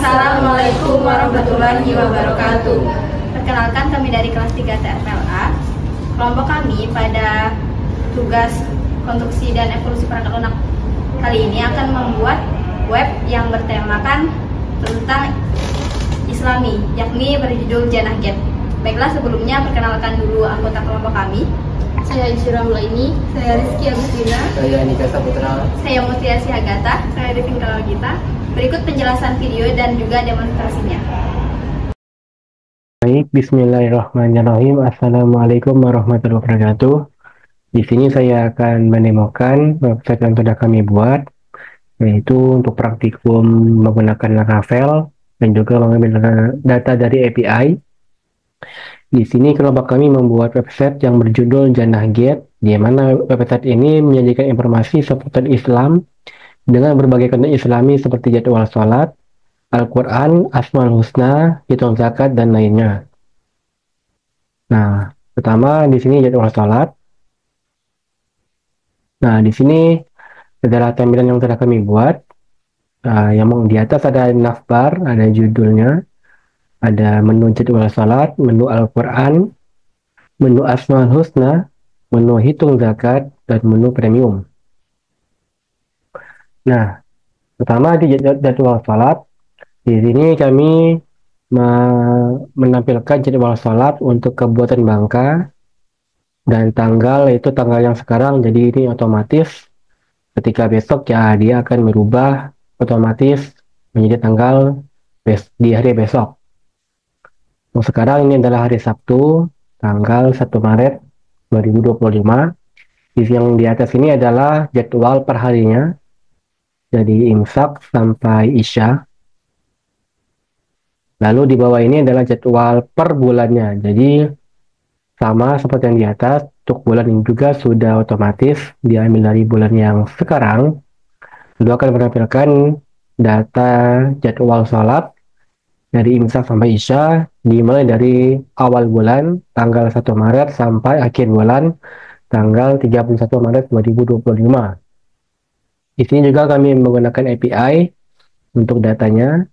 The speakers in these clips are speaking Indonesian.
Assalamualaikum warahmatullahi wabarakatuh. Perkenalkan, kami dari kelas 3 TRPLA. Kelompok kami pada tugas konstruksi dan evolusi perangkat lunak kali ini akan membuat web yang bertemakan tentang Islami, yakni berjudul Jannah Gate. Baiklah, sebelumnya perkenalkan dulu anggota kelompok kami. Saya Isyura Mulaini. Saya Rizky Agustina. Saya Nika Saputra. Saya Mutiasi Agatha. Saya Devin Kalawagita. Berikut penjelasan video dan juga demonstrasinya. Baik, bismillahirrahmanirrahim. Assalamualaikum warahmatullahi wabarakatuh. Di sini saya akan menemukan website yang sudah kami buat, yaitu untuk praktikum menggunakan Laravel dan juga mengambil data dari API. Di sini kelompok kami membuat website yang berjudul Jannah Gate, di mana website ini menyajikan informasi seputar Islam dengan berbagai konten Islami seperti jadwal sholat, Al-Quran, Asmaul Husna, hitung zakat, dan lainnya. Nah, pertama di sini jadwal sholat. Nah, di sini adalah tampilan yang telah kami buat. Yang di atas ada navbar, ada judulnya. Ada menu jadwal salat, menu Al-Quran, menu Asmaul Husna, menu hitung zakat, dan menu premium. Nah, pertama di jadwal salat, di sini kami menampilkan jadwal salat untuk Kabupaten Bangka dan tanggal, yaitu tanggal yang sekarang, jadi ini otomatis. Ketika besok ya dia akan merubah otomatis menjadi tanggal di hari besok. Sekarang ini adalah hari Sabtu, tanggal 1 Maret 2025. Yang di atas ini adalah jadwal perharinya, jadi imsak sampai isya. Lalu di bawah ini adalah jadwal per bulannya, jadi sama seperti yang di atas. Untuk bulan ini juga sudah otomatis diambil dari bulan yang sekarang. Lalu akan menampilkan data jadwal sholat dari imsak sampai isya, dimulai dari awal bulan tanggal 1 Maret sampai akhir bulan tanggal 31 Maret 2025. Di sini juga kami menggunakan API untuk datanya.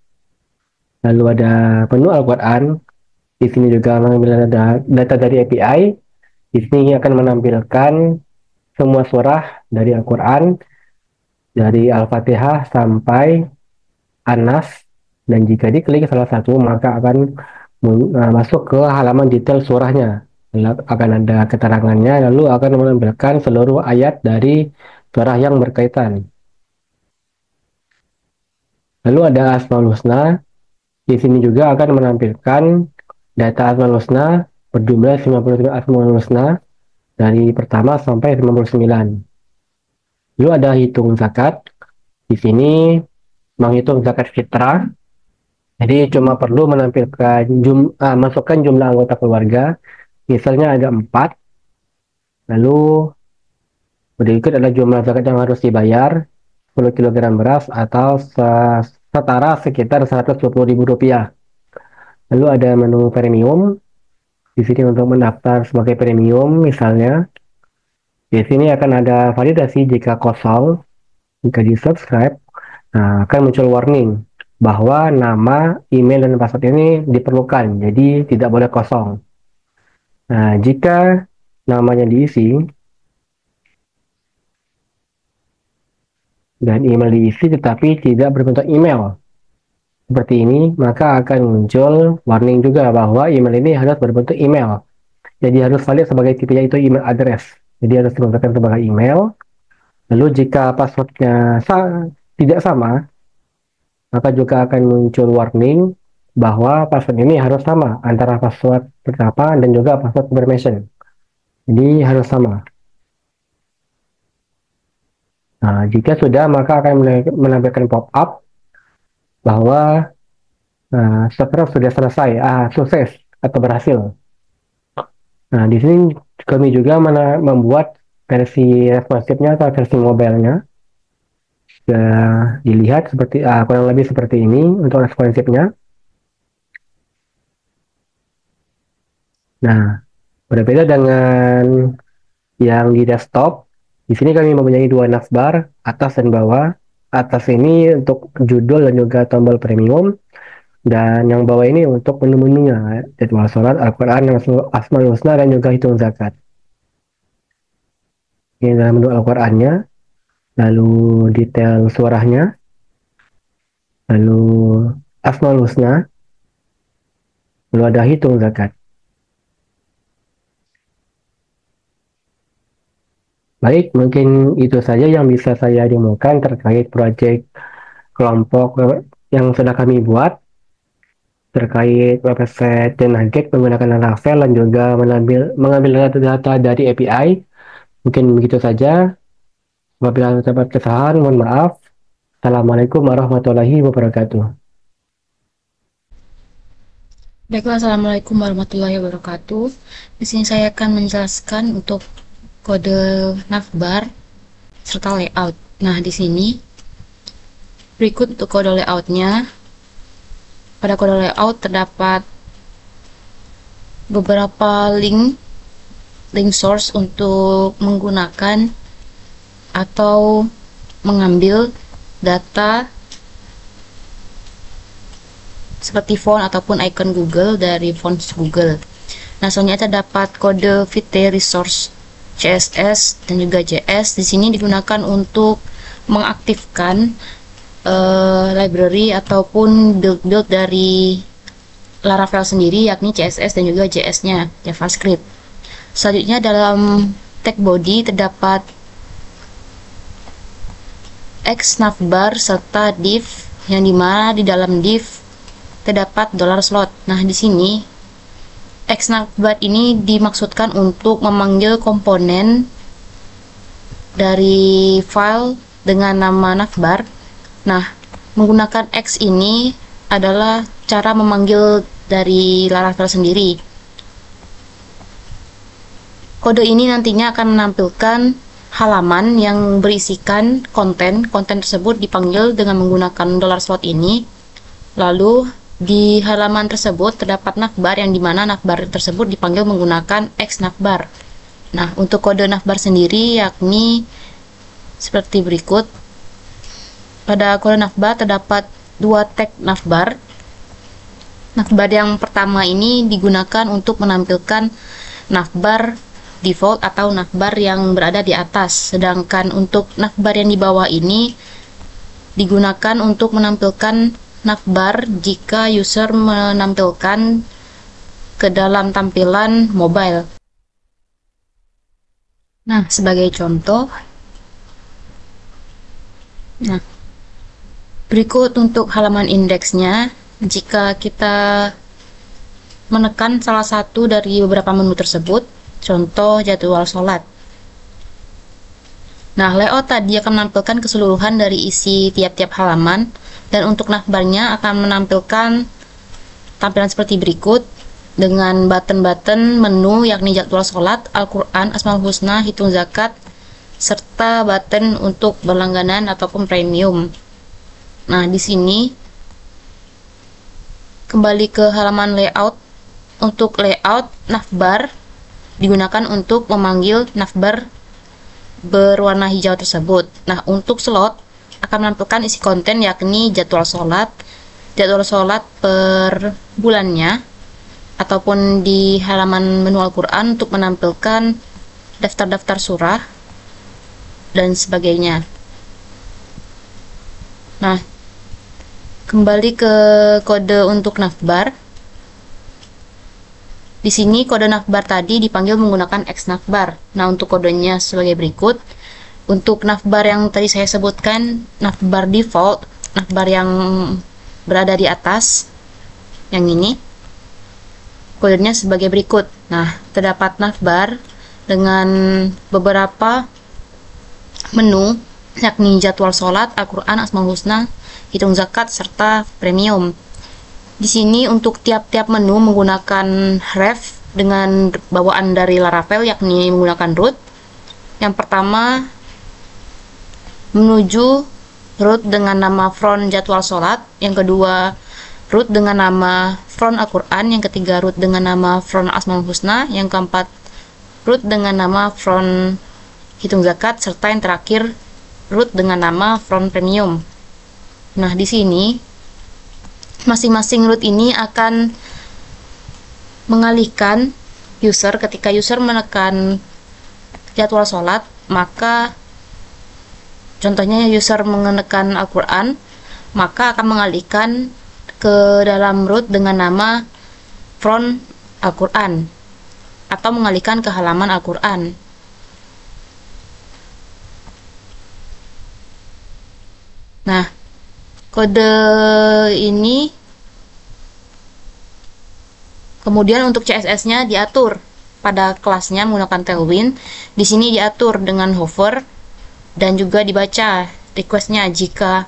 Lalu ada menu Al-Quran. Di sini juga mengambil data dari API. Di sini akan menampilkan semua surah dari Al-Quran, dari Al-Fatihah sampai An-Nas. Dan jika diklik salah satu, maka akan masuk ke halaman detail surahnya. Akan ada keterangannya, lalu akan menampilkan seluruh ayat dari surah yang berkaitan. Lalu ada Asmaul Husna. Di sini juga akan menampilkan data Asmaul Husna berjumlah 99 Asmaul Husna dari pertama sampai 99. Lalu ada hitung zakat. Di sini menghitung zakat fitrah. Jadi cuma perlu menampilkan masukkan jumlah anggota keluarga, misalnya ada 4. Lalu berikut adalah jumlah zakat yang harus dibayar, 10 kg beras atau setara sekitar Rp120.000. Lalu ada menu premium. Di sini untuk mendaftar sebagai premium misalnya. Di sini akan ada validasi jika kosong. Jika di subscribe, akan muncul warning bahwa nama, email, dan password ini diperlukan, jadi tidak boleh kosong. Nah, jika namanya diisi dan email diisi tetapi tidak berbentuk email seperti ini, maka akan muncul warning juga bahwa email ini harus berbentuk email, jadi harus valid sebagai tipe, yaitu email address, jadi harus dibentukkan sebagai email. Lalu jika passwordnya tidak sama, maka juga akan muncul warning bahwa password ini harus sama antara password pertama dan juga password confirmation. Jadi harus sama. Nah, jika sudah, maka akan menampilkan pop-up bahwa server sudah selesai, sukses atau berhasil. Nah, di sini kami juga membuat versi responsifnya atau versi mobilenya. Dilihat seperti kurang lebih seperti ini untuk responsifnya. Nah, berbeda dengan yang di desktop, di sini kami mempunyai 2 navbar, atas dan bawah. Atas ini untuk judul dan juga tombol premium. Dan yang bawah ini untuk menu-menunya, jadwal sholat, Al-Quran, Asmaul Husna, dan juga hitung zakat. Ini adalah menu Al-Qurannya, lalu detail surahnya, lalu Asmaul Husna, lalu ada hitung zakat. Baik, mungkin itu saja yang bisa saya demokan terkait proyek kelompok yang sudah kami buat terkait website Tenaget menggunakan Laravel dan juga mengambil data dari API. Mungkin begitu saja. Apabila terdapat kesalahan, mohon maaf. Assalamualaikum warahmatullahi wabarakatuh. Baiklah, Assalamualaikum warahmatullahi wabarakatuh. Di sini saya akan menjelaskan untuk kode navbar serta layout. Nah, di sini berikut untuk kode layoutnya. Pada kode layout terdapat beberapa link source untuk menggunakan atau mengambil data seperti font ataupun icon Google dari fonts Google. Nah, selanjutnya terdapat kode VT Resource CSS dan juga JS. Di sini digunakan untuk mengaktifkan library ataupun build dari Laravel sendiri, yakni CSS dan juga JS-nya, JavaScript. Selanjutnya dalam tag body terdapat xnavbar serta div, yang dimana di dalam div terdapat $slot. Nah, di sini xnavbar ini dimaksudkan untuk memanggil komponen dari file dengan nama navbar. Nah, menggunakan X ini adalah cara memanggil dari Laravel sendiri. Kode ini nantinya akan menampilkan halaman yang berisikan konten tersebut dipanggil dengan menggunakan $slot ini. Lalu di halaman tersebut terdapat navbar, yang dimana navbar tersebut dipanggil menggunakan xnavbar. Nah, untuk kode navbar sendiri yakni seperti berikut. Pada kode navbar terdapat dua tag navbar. Navbar yang pertama ini digunakan untuk menampilkan navbar default atau navbar yang berada di atas, sedangkan untuk navbar yang di bawah ini digunakan untuk menampilkan navbar jika user menampilkan ke dalam tampilan mobile. Nah, sebagai contoh, berikut untuk halaman indeksnya. Jika kita menekan salah satu dari beberapa menu tersebut, contoh jadwal sholat. Nah, layout tadi akan menampilkan keseluruhan dari isi tiap-tiap halaman, dan untuk navbarnya akan menampilkan tampilan seperti berikut dengan button-button menu, yakni jadwal sholat, Al-Quran, Asmaul Husna, hitung zakat, serta button untuk berlangganan ataupun premium. Nah, di sini kembali ke halaman layout. Untuk layout, navbar digunakan untuk memanggil navbar berwarna hijau tersebut. Nah, untuk slot akan menampilkan isi konten, yakni jadwal sholat per bulannya, ataupun di halaman menu Al-Quran untuk menampilkan daftar-daftar surah dan sebagainya. Nah, kembali ke kode untuk navbar. Di sini kode navbar tadi dipanggil menggunakan xnavbar. Nah, untuk kodenya sebagai berikut. Untuk navbar yang tadi saya sebutkan, navbar default, navbar yang berada di atas, yang ini, kodenya sebagai berikut. Nah, terdapat navbar dengan beberapa menu, yakni jadwal sholat, Al-Quran, Asmaul Husna, hitung zakat, serta premium. Di sini untuk tiap-tiap menu menggunakan ref dengan bawaan dari Laravel, yakni menggunakan root. Yang pertama menuju root dengan nama front jadwal sholat, yang kedua root dengan nama front Al-Quran, yang ketiga root dengan nama front Asmaul Husna, yang keempat root dengan nama front hitung zakat, serta yang terakhir root dengan nama front premium. Nah, di sini masing-masing root ini akan mengalihkan user ketika user menekan jadwal sholat, maka contohnya user menekan Al-Quran, maka akan mengalihkan ke dalam root dengan nama front Al-Quran atau mengalihkan ke halaman Al-Quran. Nah, kode ini kemudian untuk CSS-nya diatur pada kelasnya menggunakan Tailwind. Di sini diatur dengan hover dan juga dibaca request-nya jika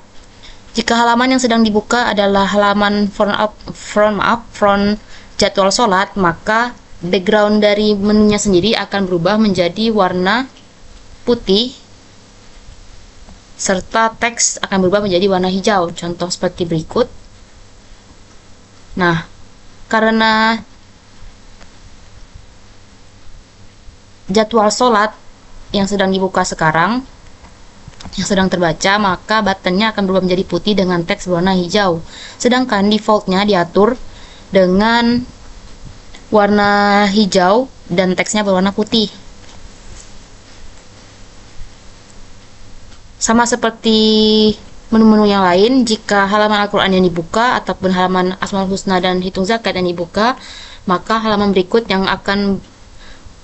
halaman yang sedang dibuka adalah halaman front jadwal sholat, maka background dari menunya sendiri akan berubah menjadi warna putih serta teks akan berubah menjadi warna hijau. Contoh seperti berikut. Nah, karena jadwal sholat yang sedang dibuka sekarang, yang sedang terbaca, maka buttonnya akan berubah menjadi putih dengan teks berwarna hijau. Sedangkan defaultnya diatur dengan warna hijau dan teksnya berwarna putih. Sama seperti menu-menu yang lain, jika halaman Al-Quran yang dibuka ataupun halaman Asmaul Husna dan Hitung Zakat yang dibuka, maka halaman berikut yang akan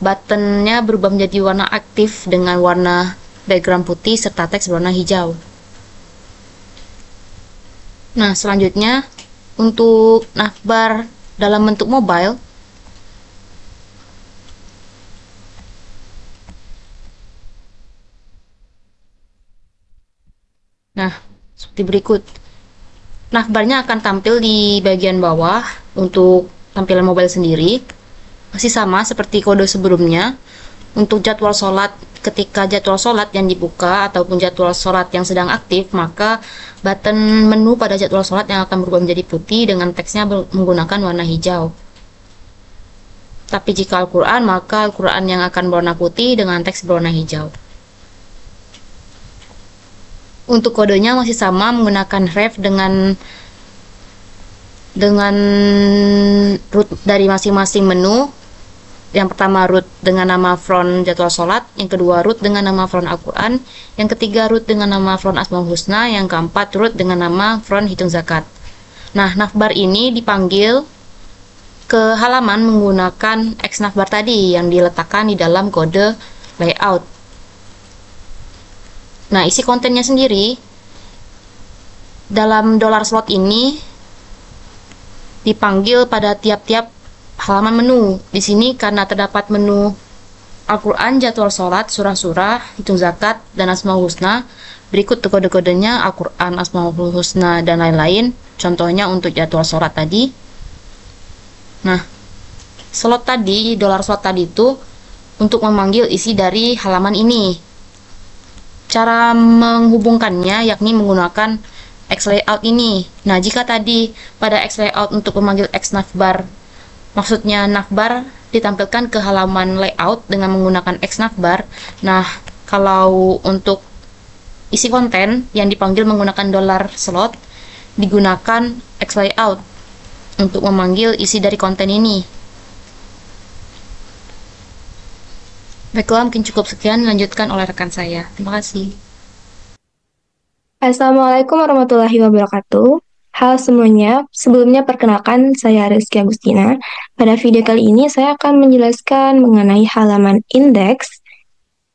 buttonnya berubah menjadi warna aktif dengan warna background putih serta teks berwarna hijau. Nah, selanjutnya untuk navbar dalam bentuk mobile, nah seperti berikut. Navbarnya akan tampil di bagian bawah untuk tampilan mobile sendiri, masih sama seperti kode sebelumnya. Untuk jadwal sholat, ketika jadwal sholat yang dibuka ataupun jadwal sholat yang sedang aktif, maka button menu pada jadwal sholat yang akan berubah menjadi putih dengan teksnya menggunakan warna hijau. Tapi jika Al-Quran, maka Al-Quran yang akan berwarna putih dengan teks berwarna hijau. Untuk kodenya masih sama, menggunakan ref dengan root dari masing-masing menu. Yang pertama root dengan nama front jadwal sholat, yang kedua root dengan nama front Al-Quran, yang ketiga root dengan nama front Asmaul Husna, yang keempat root dengan nama front Hitung Zakat. Nah, navbar ini dipanggil ke halaman menggunakan X navbar tadi yang diletakkan di dalam kode layout. Nah, isi kontennya sendiri dalam $slot ini dipanggil pada tiap-tiap halaman menu. Di sini karena terdapat menu Al-Quran, jadwal sholat, surah-surah, hitung zakat, dan Asmaul Husna. Berikut kode-kodenya Al-Quran, Asmaul Husna, dan lain-lain. Contohnya untuk jadwal sholat tadi. Nah, slot tadi, $slot tadi itu untuk memanggil isi dari halaman ini. Cara menghubungkannya yakni menggunakan X layout ini. Nah, jika tadi pada X layout untuk memanggil X navbar, maksudnya navbar ditampilkan ke halaman layout dengan menggunakan X navbar. Nah, kalau untuk isi konten yang dipanggil menggunakan $slot, digunakan X layout untuk memanggil isi dari konten ini. Baiklah, mungkin cukup sekian, dilanjutkan oleh rekan saya. Terima kasih. Assalamualaikum warahmatullahi wabarakatuh. Halo semuanya, sebelumnya perkenalkan saya Rizky Agustina. Pada video kali ini saya akan menjelaskan mengenai halaman indeks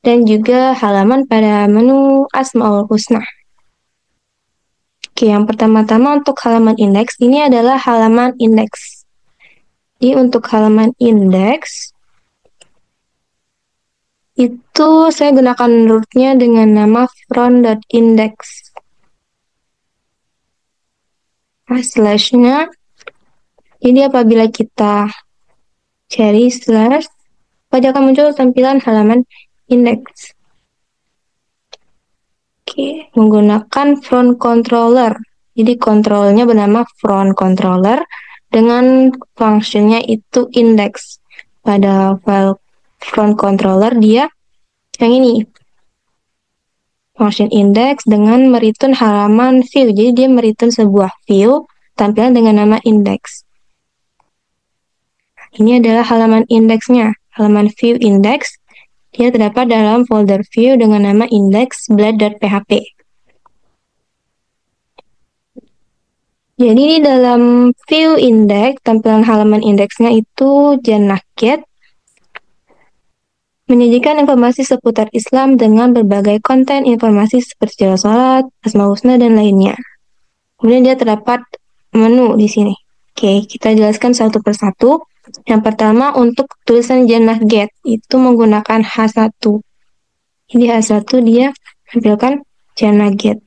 dan juga halaman pada menu Asmaul Husna. Oke, yang pertama-tama untuk halaman indeks, ini adalah halaman indeks. Jadi untuk halaman indeks, itu saya gunakan rootnya dengan nama front.index. Slashnya, jadi apabila kita cari slash, pada akan muncul tampilan halaman indeks. Oke, menggunakan front controller. Jadi kontrolnya bernama front controller dengan fungsinya itu index. Pada file front controller dia yang ini, function index dengan mereturn halaman view. Jadi dia mereturn sebuah view tampilan dengan nama index. Ini adalah halaman indeksnya, halaman view index. Dia terdapat dalam folder view dengan nama index.blade.php. Jadi di dalam view index, tampilan halaman indeksnya itu Jannah.get menyajikan informasi seputar Islam dengan berbagai konten informasi seperti cara sholat, Asmaul Husna, dan lainnya. Kemudian dia terdapat menu di sini. Oke, kita jelaskan satu persatu. Yang pertama untuk tulisan Jannah.get itu menggunakan H1. Jadi H1 dia tampilkan Jannah.get.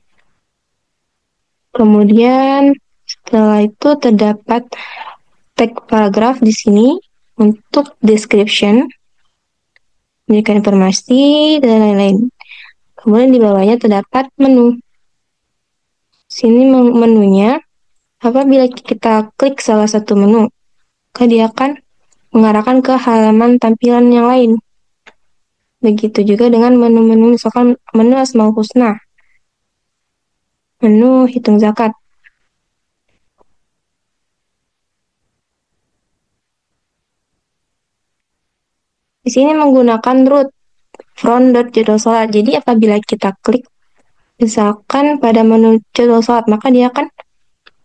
Kemudian setelah itu terdapat tag paragraf di sini untuk description, memberikan informasi dan lain-lain. Kemudian di bawahnya terdapat menu. Sini menunya, apabila kita klik salah satu menu, maka dia akan mengarahkan ke halaman tampilan yang lain. Begitu juga dengan menu-menu, misalkan menu Asmaul Husna, menu hitung zakat. Di sini menggunakan root front.jadwal sholat. Jadi apabila kita klik misalkan pada menu jadwal sholat, maka dia akan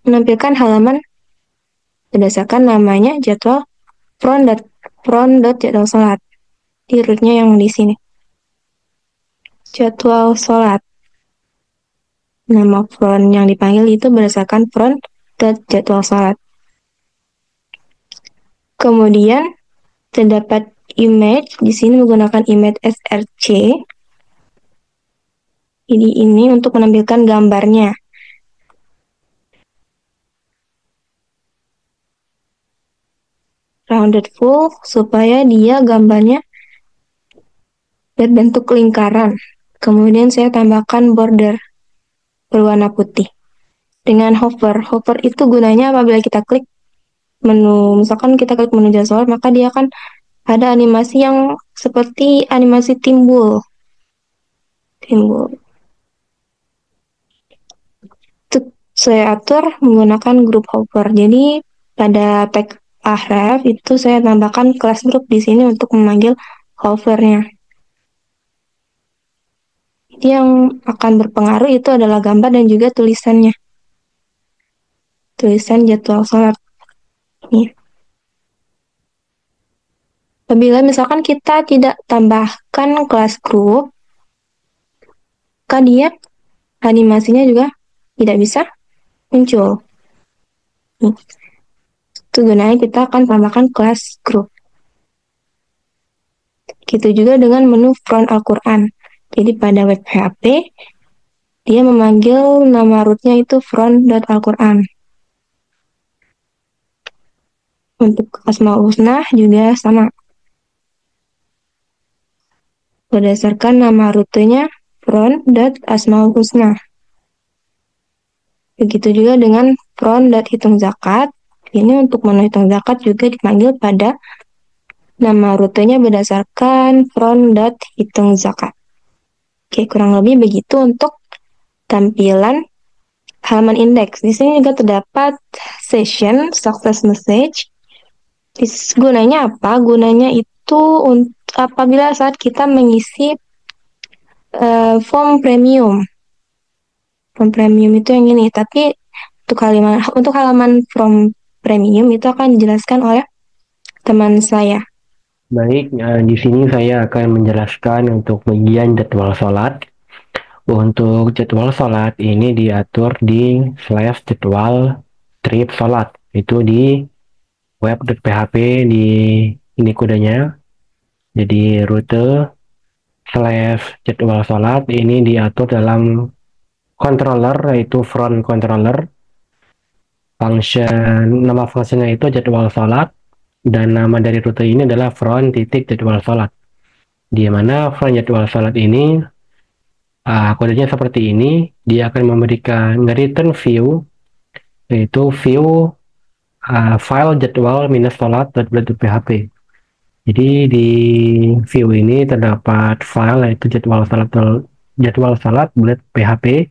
menampilkan halaman berdasarkan namanya jadwal front.jadwal sholat. Di rootnya yang di sini. Jadwal sholat. Nama front yang dipanggil itu berdasarkan front.jadwal sholat. Kemudian terdapat image di sini menggunakan image src. Jadi ini untuk menampilkan gambarnya. Rounded full supaya dia gambarnya berbentuk lingkaran. Kemudian saya tambahkan border berwarna putih. Dengan hover. Hover itu gunanya apabila kita klik menu, misalkan kita klik menu jadwal, maka dia akan ada animasi yang seperti animasi timbul. Itu saya atur menggunakan group hover. Jadi pada tag ahref itu saya tambahkan class group di sini untuk memanggil hovernya. Jadi yang akan berpengaruh itu adalah gambar dan juga tulisannya. Tulisan jadwal sholat. Ini. Apabila misalkan kita tidak tambahkan class group, maka dia animasinya juga tidak bisa muncul. Nih. Itu gunanya kita akan tambahkan class group. Gitu juga dengan menu front Al-Quran. Jadi pada web PHP, dia memanggil nama rootnya itu front.alquran. Untuk Asmaul Husna juga sama. Berdasarkan nama rutenya front.asmaul husna. Begitu juga dengan front.hitung zakat. Ini untuk menu hitung zakat juga dipanggil pada nama rutenya berdasarkan front.hitung zakat. Oke, kurang lebih begitu untuk tampilan halaman indeks. Di sini juga terdapat session success message. Gunanya apa? Gunanya itu apabila saat kita mengisi form premium. Form premium itu yang ini, tapi untuk halaman form premium itu akan dijelaskan oleh teman saya. Baik, di sini saya akan menjelaskan untuk bagian jadwal sholat. Untuk jadwal sholat ini diatur di /jadwal trip sholat. Itu di web.php, di ini kodenya. Jadi rute /jadwal sholat ini diatur dalam controller, yaitu front controller. Nama fungsinya itu jadwal sholat. Dan nama dari rute ini adalah front jadwal sholat. Di mana front jadwal sholat ini kodenya seperti ini. Dia akan memberikan return view, yaitu view file jadwal -sholat.blade.php. Jadi di view ini terdapat file yaitu jadwal sholat blade.php.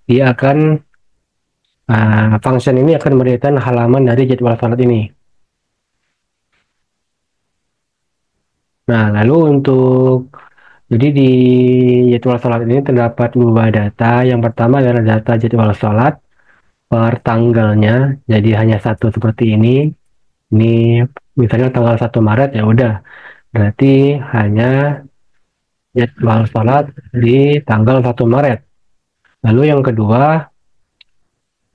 Dia akan Function ini akan memberikan halaman dari jadwal sholat ini. Nah, lalu jadi di jadwal sholat ini terdapat dua data. Yang pertama adalah data jadwal sholat per tanggalnya. Jadi hanya satu seperti ini. Ini misalnya tanggal 1 Maret, ya udah. Berarti hanya jadwal sholat di tanggal 1 Maret. Lalu yang kedua,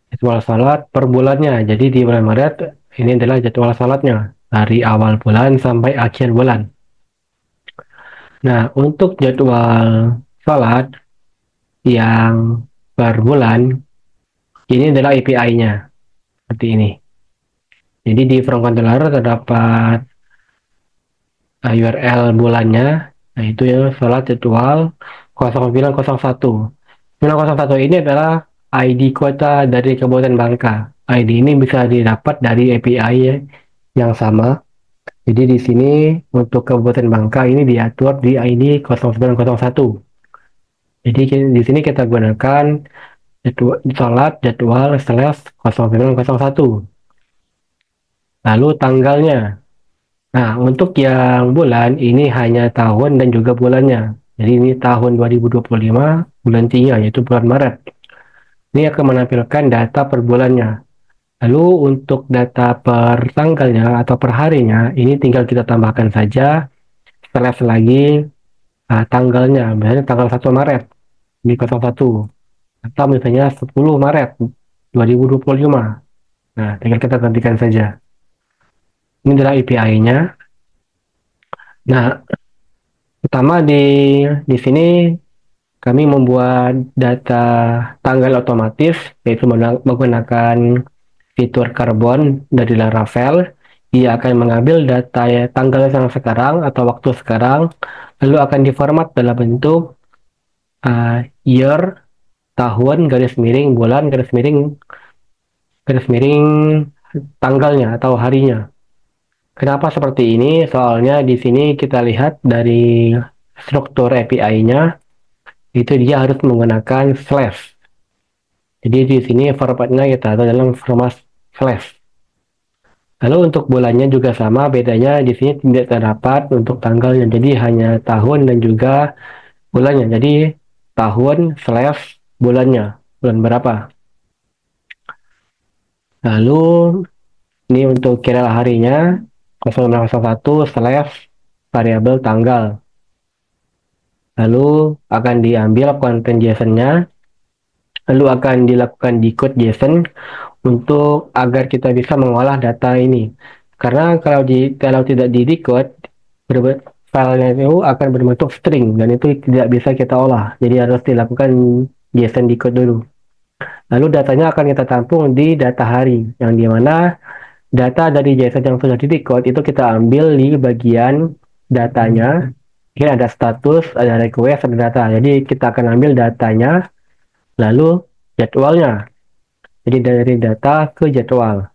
jadwal sholat per bulannya. Jadi di bulan Maret, ini adalah jadwal sholatnya. Dari awal bulan sampai akhir bulan. Nah, untuk jadwal sholat yang per bulan, ini adalah API-nya. Seperti ini. Jadi di front controller terdapat URL bulannya, nah itu ya sholat jadwal 0901. 0901 ini adalah ID kota dari Kabupaten Bangka. ID ini bisa didapat dari API yang sama. Jadi di sini untuk Kabupaten Bangka ini diatur di ID 0901. Jadi di sini kita gunakan sholat jadwal /0901. Lalu tanggalnya. Nah, untuk yang bulan ini hanya tahun dan juga bulannya. Jadi ini tahun 2025 bulan 3 yaitu bulan Maret. Ini akan menampilkan data per bulannya. Lalu untuk data per tanggalnya atau per harinya ini tinggal kita tambahkan saja slash lagi tanggalnya. Misalnya tanggal 1 Maret di 01 atau misalnya 10 Maret 2025. Nah, tinggal kita gantikan saja. Ini adalah API-nya. Nah, pertama di sini kami membuat data tanggal otomatis, yaitu menggunakan fitur karbon dari Laravel. Ia akan mengambil data tanggal yang sekarang atau waktu sekarang, lalu akan diformat dalam bentuk year, tahun, garis miring, bulan, garis miring tanggalnya atau harinya. Kenapa seperti ini? Soalnya di sini kita lihat dari struktur API-nya, itu dia harus menggunakan slash. Jadi di sini formatnya kita taruh dalam format slash. Lalu untuk bulannya juga sama, bedanya di sini tidak terdapat untuk tanggalnya. Jadi hanya tahun dan juga bulannya. Jadi tahun slash bulannya, bulan berapa. Lalu ini untuk kira harinya 0901 slash variabel tanggal. Lalu akan diambil konten JSON-nya, lalu akan dilakukan decode JSON untuk agar kita bisa mengolah data ini. Karena kalau tidak di decode, filenya itu akan berbentuk string dan itu tidak bisa kita olah. Jadi harus dilakukan JSON decode dulu. Lalu datanya akan kita tampung di data hari, yang dimana data dari JSON yang sudah di decode itu kita ambil di bagian datanya. Ini ada status, ada request, ada data. Jadi kita akan ambil datanya, lalu jadwalnya. Jadi dari data ke jadwal.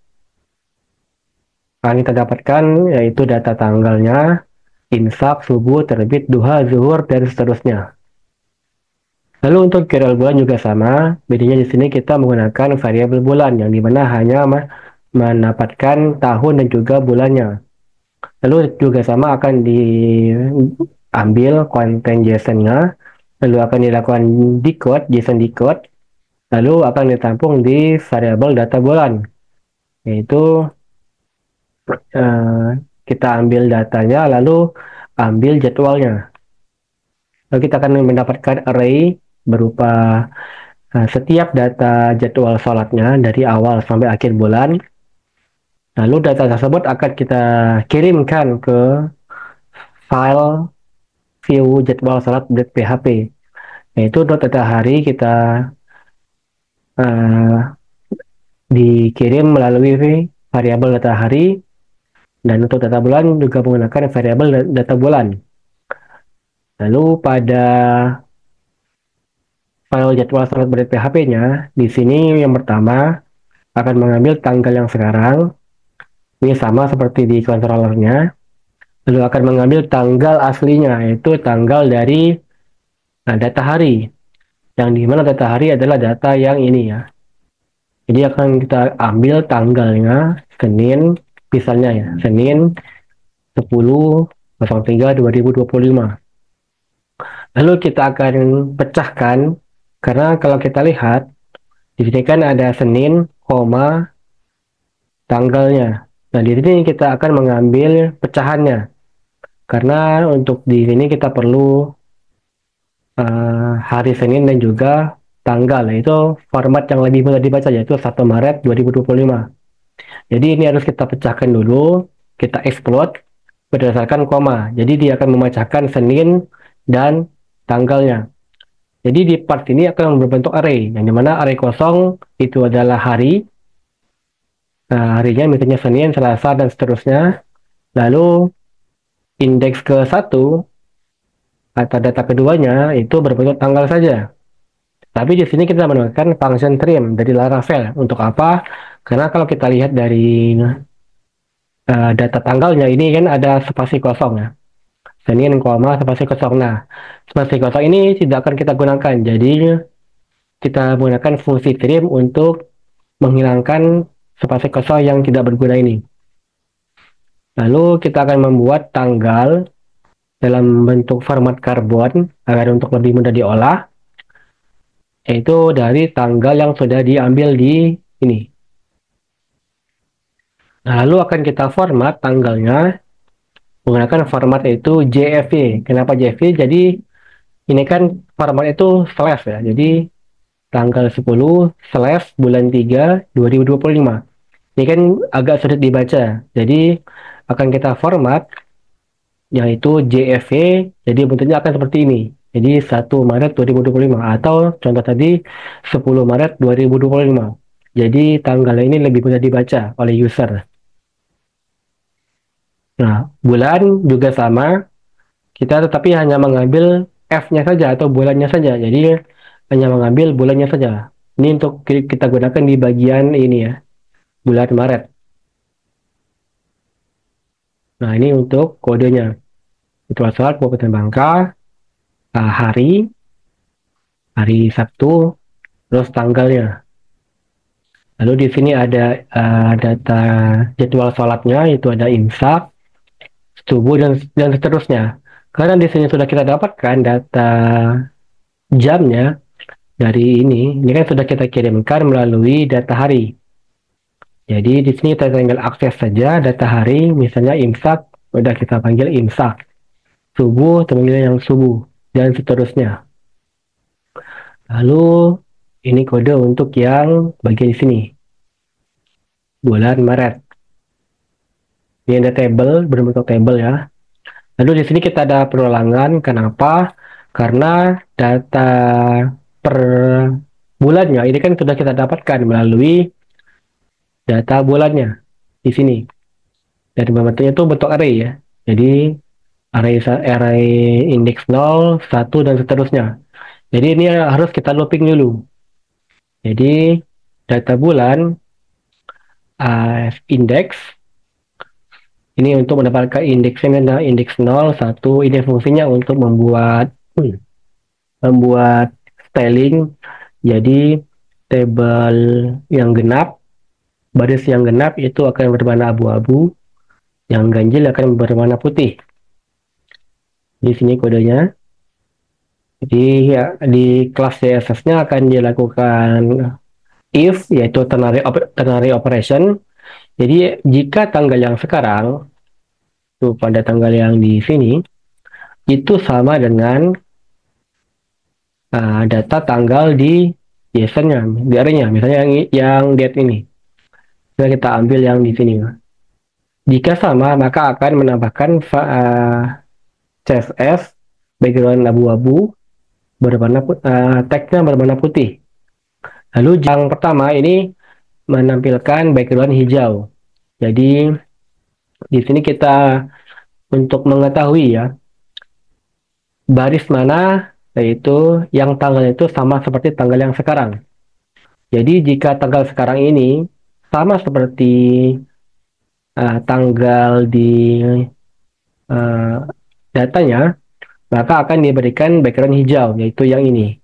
Yang kita dapatkan yaitu data tanggalnya, imsak, subuh, terbit, duha, zuhur, dan seterusnya. Lalu untuk URL bulan juga sama. Bedanya di sini kita menggunakan variabel bulan, yang dimana hanya mendapatkan tahun dan juga bulannya. Lalu juga sama akan diambil konten JSON-nya, lalu akan dilakukan decode, JSON decode, lalu akan ditampung di variabel data bulan, yaitu kita ambil datanya, lalu ambil jadwalnya. Lalu kita akan mendapatkan array berupa setiap data jadwal sholatnya dari awal sampai akhir bulan. Lalu data tersebut akan kita kirimkan ke file view jadwal sholat.php, yaitu data hari kita dikirim melalui variabel data hari, dan untuk data bulan juga menggunakan variabel data bulan. Lalu pada file jadwal sholat.php-nya, di sini yang pertama akan mengambil tanggal yang sekarang. Ini sama seperti di controllernya. Lalu akan mengambil tanggal aslinya, yaitu tanggal dari data hari. Yang dimana data hari adalah data yang ini ya. Jadi akan kita ambil tanggalnya Senin, misalnya ya, Senin 10.03.2025. Lalu kita akan pecahkan, karena kalau kita lihat di sini kan ada Senin, koma, tanggalnya. Nah, di sini kita akan mengambil pecahannya. Karena untuk di sini kita perlu hari Senin dan juga tanggal, yaitu format yang lebih mudah dibaca, yaitu 1 Maret 2025. Jadi ini harus kita pecahkan dulu, kita explode berdasarkan koma. Jadi dia akan memecahkan Senin dan tanggalnya. Jadi di part ini akan berbentuk array, yang dimana array kosong itu adalah hari. Nah, harinya misalnya Senin, Selasa, dan seterusnya. Lalu indeks ke satu atau data keduanya itu berbentuk tanggal saja. Tapi di sini kita menggunakan function trim dari Laravel. Untuk apa? Karena kalau kita lihat dari data tanggalnya ini kan ada spasi kosong ya. Senin, koma, spasi kosong. Nah, spasi kosong ini tidak akan kita gunakan. Jadi kita menggunakan fungsi trim untuk menghilangkan spasi kosong yang tidak berguna ini. Lalu kita akan membuat tanggal dalam bentuk format karbon agar untuk lebih mudah diolah, yaitu dari tanggal yang sudah diambil di ini. Nah, lalu akan kita format tanggalnya menggunakan format yaitu JFE. Kenapa JFE? Jadi ini kan format itu slash ya. Jadi tanggal 10 slash bulan 3 2025. Ini kan agak sulit dibaca. Jadi akan kita format yaitu JFE. Jadi bentuknya akan seperti ini. Jadi 1 Maret 2025 atau contoh tadi 10 Maret 2025. Jadi tanggal ini lebih mudah dibaca oleh user. Nah, bulan juga sama. Kita tetapi hanya mengambil F-nya saja atau bulannya saja. Jadi hanya mengambil bulannya saja. Ini untuk kita gunakan di bagian ini ya, bulan Maret. Nah, ini untuk kodenya. Itu asal Kabupaten Bangka, hari Sabtu, terus tanggalnya. Lalu di sini ada data jadwal sholatnya, itu ada imsak, subuh, dan seterusnya. Karena di sini sudah kita dapatkan data jamnya dari ini kan sudah kita kirimkan melalui data hari. Jadi di sini kita tinggal akses saja data hari, misalnya imsak, udah kita panggil imsak. Subuh, panggil yang subuh, dan seterusnya. Lalu ini kode untuk yang bagian sini, bulan Maret. Ini ada table, berbentuk table ya. Lalu di sini kita ada perulangan. Kenapa? Karena data per bulannya ini kan sudah kita dapatkan melalui data bulannya di sini. Dan bentuknya itu bentuk array ya. Jadi array indeks 0, 1, dan seterusnya. Jadi ini harus kita looping dulu. Jadi data bulan indeks ini untuk mendapatkan indeksnya, nah, indeks 0, 1, ini fungsinya untuk membuat styling. Jadi tabel yang genap, baris yang genap itu akan berwarna abu-abu, yang ganjil akan berwarna putih. Di sini kodenya. Jadi ya, di kelas CSS-nya akan dilakukan if, yaitu ternary operation. Jadi jika tanggal yang sekarang tuh pada tanggal yang di sini itu sama dengan data tanggal di JSON-nya, di array-nya, misalnya yang date ini. Nah, kita ambil yang di sini. Jika sama, maka akan menambahkan CSS background abu-abu berwarna teksnya berwarna putih. Lalu yang pertama ini menampilkan background hijau. Jadi di sini kita untuk mengetahui ya baris mana yaitu yang tanggal itu sama seperti tanggal yang sekarang. Jadi jika tanggal sekarang ini sama seperti tanggal di datanya, maka akan diberikan background hijau, yaitu yang ini.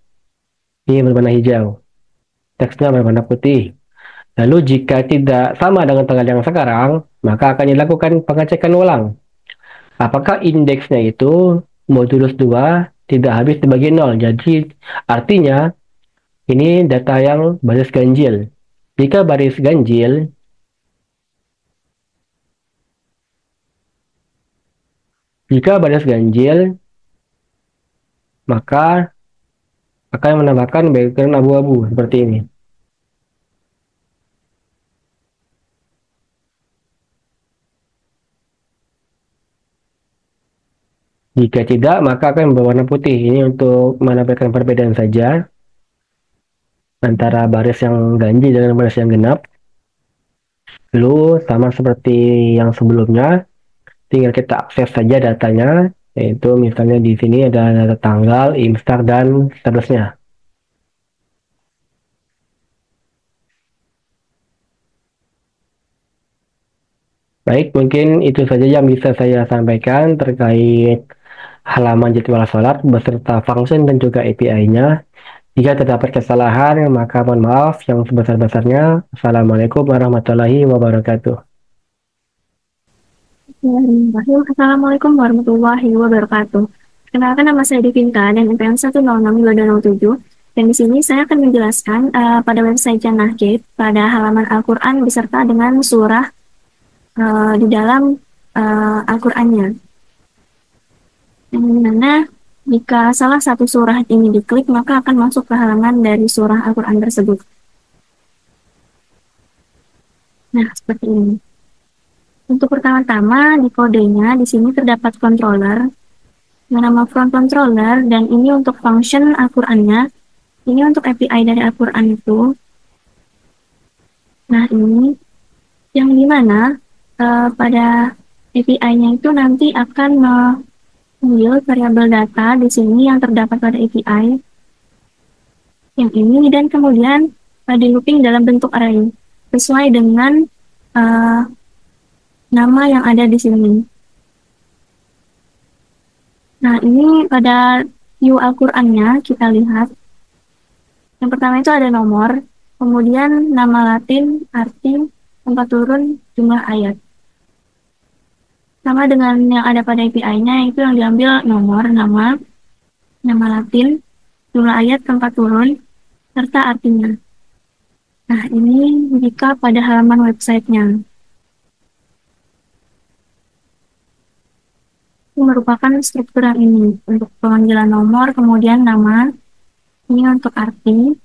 Ini berwarna hijau. Teksnya berwarna putih. Lalu jika tidak sama dengan tanggal yang sekarang, maka akan dilakukan pengecekan ulang. Apakah indeksnya itu modulus 2 tidak habis dibagi 0. Jadi artinya ini data yang baris ganjil. Jika baris ganjil, maka akan menambahkan background abu-abu seperti ini. Jika tidak, maka akan berwarna putih. Ini untuk menampilkan perbedaan saja antara baris yang ganjil dengan baris yang genap. Lalu sama seperti yang sebelumnya, tinggal kita akses saja datanya, yaitu misalnya di sini ada data tanggal, imstar, dan seterusnya. Baik, mungkin itu saja yang bisa saya sampaikan terkait halaman jadwal sholat beserta function dan juga API-nya. Jika terdapat kesalahan, maka mohon maaf yang sebesar-besarnya. Assalamualaikum warahmatullahi wabarakatuh. Bismillahirrahmanirrahim. Assalamualaikum warahmatullahi wabarakatuh. Kenalkan, nama saya Devinta dan NPM 1062207. Dan di sini saya akan menjelaskan pada website Jannah Gate pada halaman Al-Quran beserta dengan surah di dalam Al-Qurannya. Yang mana jika salah satu surah ini diklik, maka akan masuk ke halaman dari surah Al-Quran tersebut. Nah, seperti ini. Untuk pertama-tama di kodenya di sini terdapat controller, nama front controller, dan ini untuk function Al-Qurannya, ini untuk API dari Al-Quran itu. Nah, ini yang dimana pada API-nya itu nanti akan mengambil variabel data di sini yang terdapat pada API yang ini, dan kemudian di looping dalam bentuk array sesuai dengan nama yang ada di sini. Nah, ini pada view Al-Qurannya kita lihat. Yang pertama itu ada nomor, kemudian nama Latin, arti, tempat turun, jumlah ayat. Sama dengan yang ada pada API-nya, itu yang diambil nomor, nama Latin, jumlah ayat, tempat turun, serta artinya. Nah, ini jika pada halaman websitenya. Merupakan struktur yang ini untuk pemanggilan nomor, kemudian nama, ini untuk arti,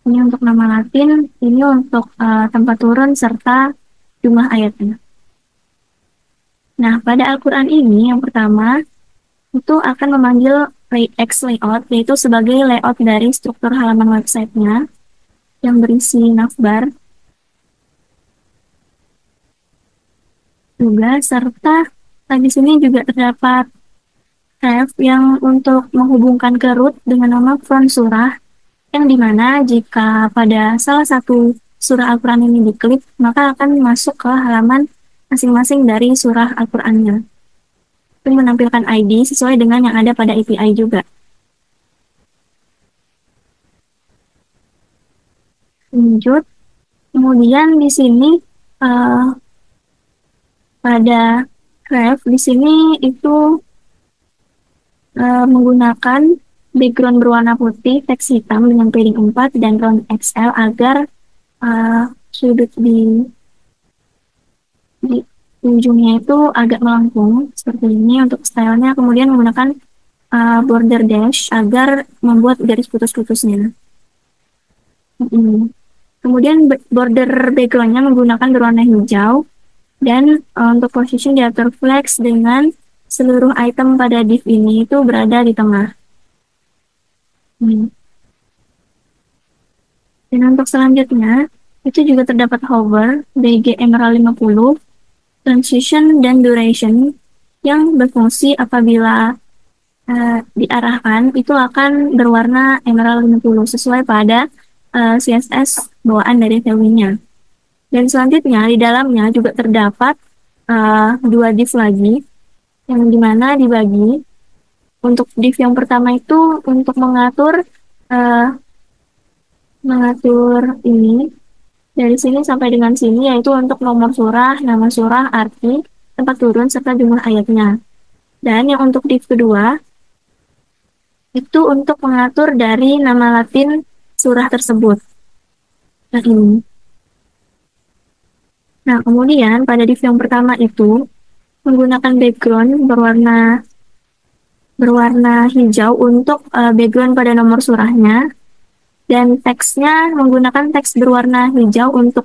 ini untuk nama Latin, ini untuk tempat turun serta jumlah ayatnya. Nah, pada Al-Quran ini yang pertama itu akan memanggil X-Layout, yaitu sebagai layout dari struktur halaman websitenya yang berisi navbar juga, serta di sini juga terdapat ref yang untuk menghubungkan ke root dengan nama front surah, yang dimana jika pada salah satu surah Al-Quran ini diklik, maka akan masuk ke halaman masing-masing dari surah Al-Qurannya. Itu menampilkan ID sesuai dengan yang ada pada API juga. Lanjut, kemudian di sini pada ref di sini itu menggunakan background berwarna putih, teks hitam dengan padding 4 dan round XL agar sudut di ujungnya itu agak melengkung seperti ini untuk stylenya. Kemudian menggunakan border dash agar membuat garis putus-putusnya. Kemudian border backgroundnya menggunakan berwarna hijau, dan untuk position diatur flex dengan seluruh item pada div ini itu berada di tengah. Dan untuk selanjutnya itu juga terdapat hover, BG Emerald 50, transition, dan duration yang berfungsi apabila diarahkan itu akan berwarna Emerald 50 sesuai pada CSS bawaan dari Vue-nya. Dan selanjutnya di dalamnya juga terdapat dua div lagi yang dimana dibagi. Untuk div yang pertama itu untuk mengatur ini Dari sini sampai dengan sini yaitu untuk nomor surah, nama surah, arti, tempat turun, serta jumlah ayatnya. Dan yang untuk div kedua, itu untuk mengatur dari nama Latin surah tersebut. Nah ini. Nah kemudian pada div yang pertama itu, menggunakan background berwarna hijau untuk background pada nomor surahnya. Dan teksnya menggunakan teks berwarna hijau untuk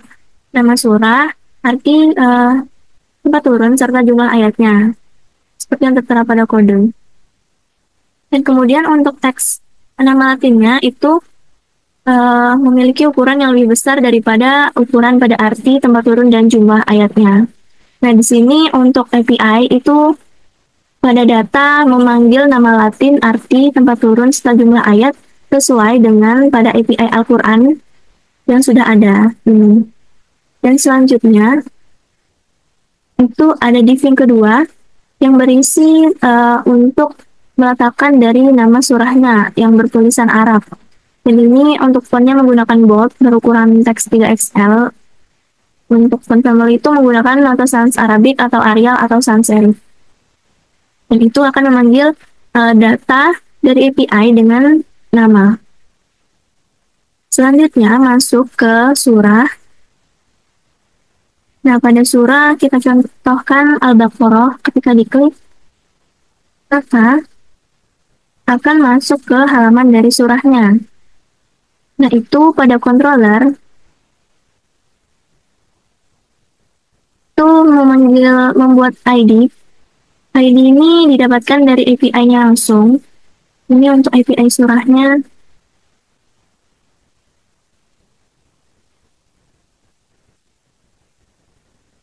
nama surah, arti, tempat turun, serta jumlah ayatnya, seperti yang tertera pada kode. Dan kemudian untuk teks nama latinnya itu memiliki ukuran yang lebih besar daripada ukuran pada arti, tempat turun, dan jumlah ayatnya. Nah, di sini untuk API itu pada data memanggil nama latin, arti, tempat turun, serta jumlah ayat sesuai dengan pada API Al-Quran yang sudah ada ini. Dan selanjutnya itu ada div yang kedua yang berisi untuk meletakkan dari nama surahnya yang bertulisan Arab. Dan ini untuk fontnya menggunakan bold berukuran teks 3XL. Untuk font family itu menggunakan Nota Sans Arabic atau Arial atau sans serif. Dan itu akan memanggil data dari API dengan nama. Selanjutnya masuk ke surah. Nah, pada surah kita contohkan Al-Baqarah. Ketika diklik, maka akan masuk ke halaman dari surahnya. Nah, itu pada controller itu membuat ID. ID ini didapatkan dari API-nya langsung. Ini untuk API surahnya.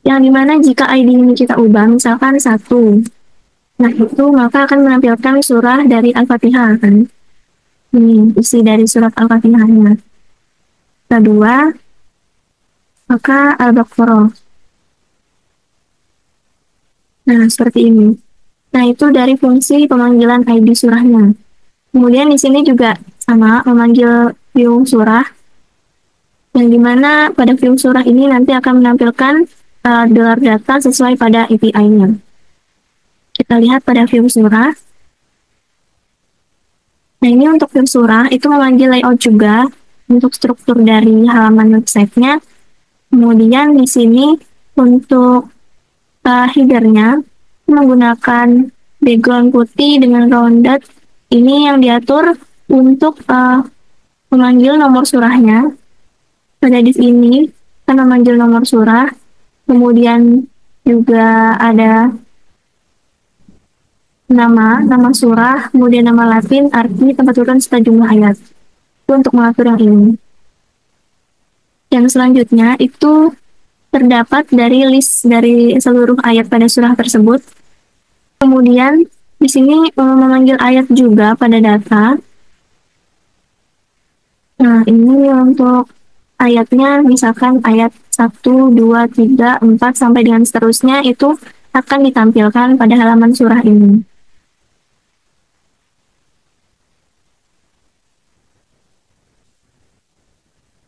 Yang dimana jika ID ini kita ubah, misalkan 1. Nah, itu maka akan menampilkan surah dari Al-Fatihah, kan? Ini isi dari surat Al-Fatihahnya. Kedua, maka Al-Baqarah. Nah, seperti ini. Nah, itu dari fungsi pemanggilan ID surahnya. Kemudian di sini juga sama, memanggil view surah, yang dimana pada view surah ini nanti akan menampilkan dolar data sesuai pada API-nya. Kita lihat pada view surah. Nah, ini untuk view surah, itu memanggil layout juga untuk struktur dari halaman website-nya. Kemudian di sini untuk header-nya menggunakan background putih dengan rounded. Ini yang diatur untuk memanggil nomor surahnya. Pada div ini akan memanggil nomor surah. Kemudian juga ada nama surah, kemudian nama latin, arti, tempat turun, serta jumlah ayat. Itu untuk mengatur yang ini. Yang selanjutnya itu terdapat dari list dari seluruh ayat pada surah tersebut. Kemudian di sini memanggil ayat juga pada data. Nah, ini untuk ayatnya, misalkan ayat 1, 2, 3, 4, sampai dengan seterusnya itu akan ditampilkan pada halaman surah ini.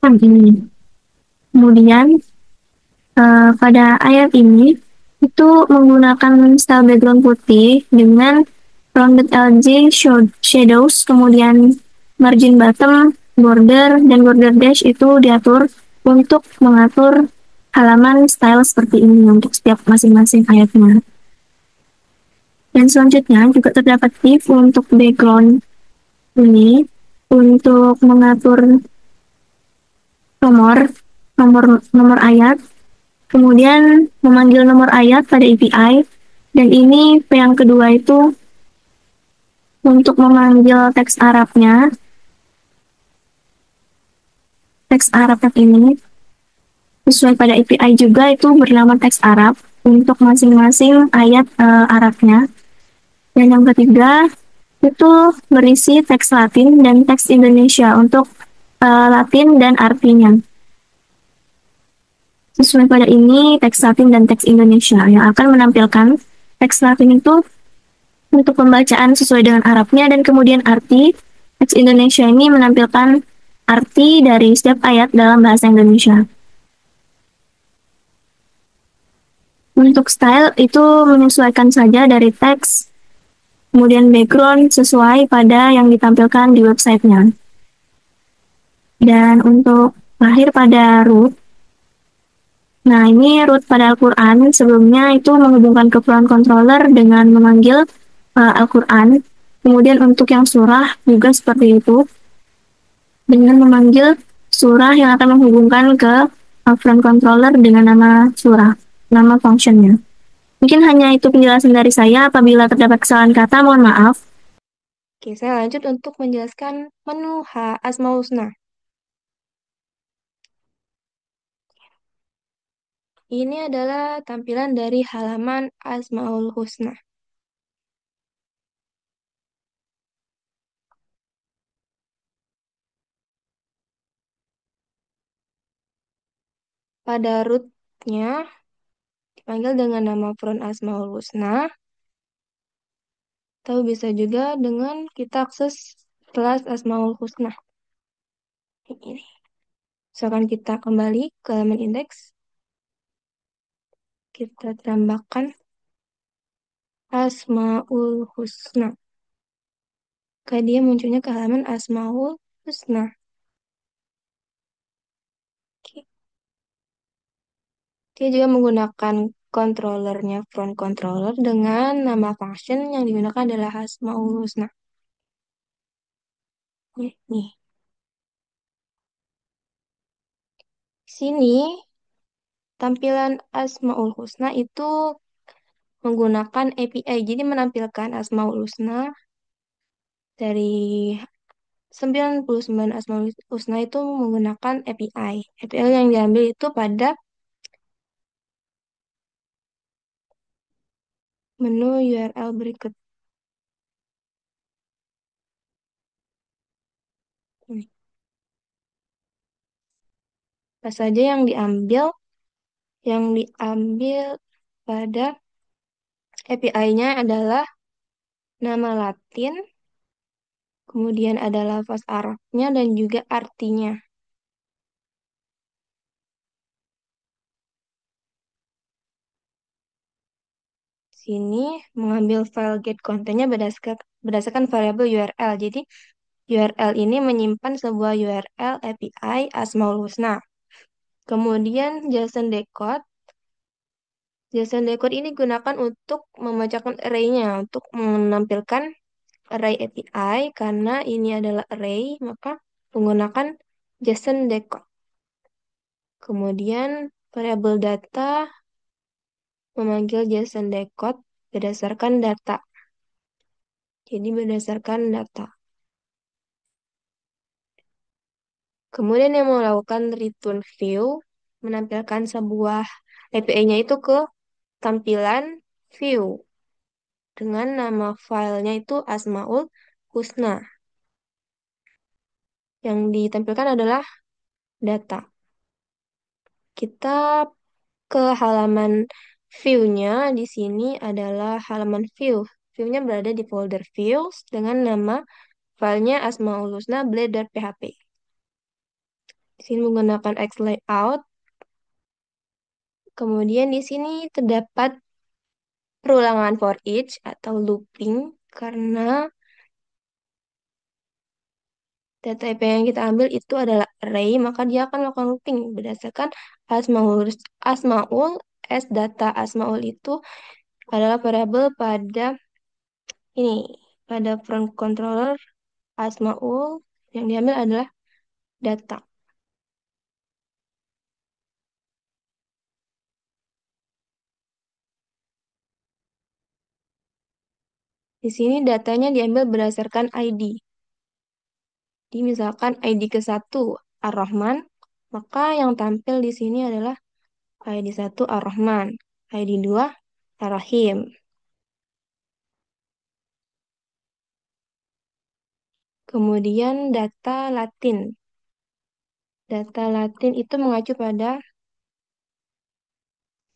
Ini. Kemudian pada ayat ini itu menggunakan style background putih dengan rounded LG shadows, kemudian margin bottom, border, dan border dash itu diatur untuk mengatur halaman style seperti ini untuk setiap masing-masing ayatnya. Dan selanjutnya juga terdapat div untuk background ini untuk mengatur nomor ayat, kemudian memanggil nomor ayat pada API, dan ini yang kedua itu untuk memanggil teks Arabnya. Teks Arab ini sesuai pada API juga itu bernama teks Arab untuk masing-masing ayat Arabnya. Dan yang ketiga itu berisi teks Latin dan teks Indonesia untuk Latin dan artinya. Sesuai pada ini teks Latin dan teks Indonesia yang akan menampilkan teks Latin itu untuk pembacaan sesuai dengan Arabnya, dan kemudian arti teks Indonesia ini menampilkan arti dari setiap ayat dalam bahasa Indonesia. Untuk style itu menyesuaikan saja dari teks, kemudian background sesuai pada yang ditampilkan di websitenya. Dan untuk lahir pada root, nah ini root pada Al-Quran sebelumnya itu menghubungkan ke front controller dengan memanggil Al-Quran. Kemudian untuk yang surah juga seperti itu, dengan memanggil surah yang akan menghubungkan ke front controller dengan nama surah, nama functionnya. Mungkin hanya itu penjelasan dari saya. Apabila terdapat kesalahan kata, mohon maaf. Oke, saya lanjut untuk menjelaskan menu Asmaul Husna. Ini adalah tampilan dari halaman Asmaul Husna. Pada rootnya dipanggil dengan nama front Asmaul Husna, atau bisa juga dengan kita akses kelas Asmaul Husna. Ini. Misalkan kita kembali ke halaman indeks, kita tambahkan Asmaul Husna. Kayak dia munculnya ke halaman Asmaul Husna. Oke. Dia juga menggunakan controllernya front controller dengan nama function yang digunakan adalah Asmaul Husna. Nih. Sini tampilan Asmaul Husna itu menggunakan API. Jadi menampilkan Asmaul Husna dari 99 Asmaul Husna itu menggunakan API. API yang diambil itu pada menu URL berikut. Ini. Apa saja yang diambil pada API-nya adalah nama Latin, kemudian ada lafaz Arabnya dan juga artinya. Sini mengambil file get kontennya berdasarkan variabel URL. Jadi URL ini menyimpan sebuah URL API Asmaul Husna. Kemudian JSON decode. JSON decode ini digunakan untuk membacakan array-nya, untuk menampilkan array API. Karena ini adalah array, maka menggunakan JSON decode. Kemudian variabel data memanggil JSON decode berdasarkan data. Jadi berdasarkan data. Kemudian yang melakukan return view menampilkan sebuah API-nya itu ke tampilan view dengan nama filenya itu Asmaul Husna. Yang ditampilkan adalah data. Kita ke halaman view-nya. Di sini adalah halaman view. View-nya berada di folder views dengan nama filenya Asmaul Husna blade.php. Di sini menggunakan X layout. Kemudian di sini terdapat perulangan for each atau looping karena data IP yang kita ambil itu adalah array, maka dia akan melakukan looping berdasarkan Asmaul. Asmaul S data Asmaul itu adalah variabel pada front controller Asmaul yang diambil adalah data. Di sini datanya diambil berdasarkan ID. Jadi misalkan ID ke-1 Ar-Rahman, maka yang tampil di sini adalah ID 1 Ar-Rahman, ID 2 Ar-Rahim. Kemudian data Latin. Data Latin itu mengacu pada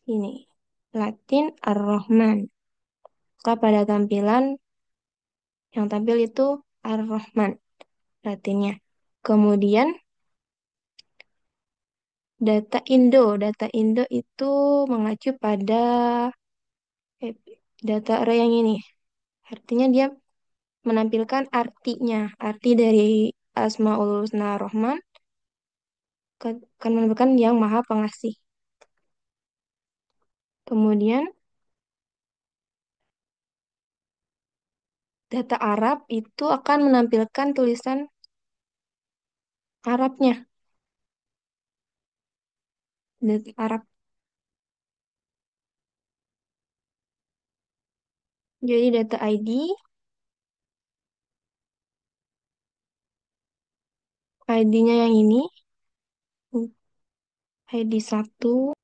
ini, Latin Ar-Rahman. Maka pada tampilan yang tampil itu Ar-Rahman Latinnya. Kemudian data Indo. Data Indo itu mengacu pada data array yang ini. Artinya dia menampilkan artinya. Arti dari Asmaul Husna Rahman akan menampilkan yang Maha Pengasih. Kemudian data Arab itu akan menampilkan tulisan Arabnya. Data Arab. Jadi data ID-nya yang ini, ID 1,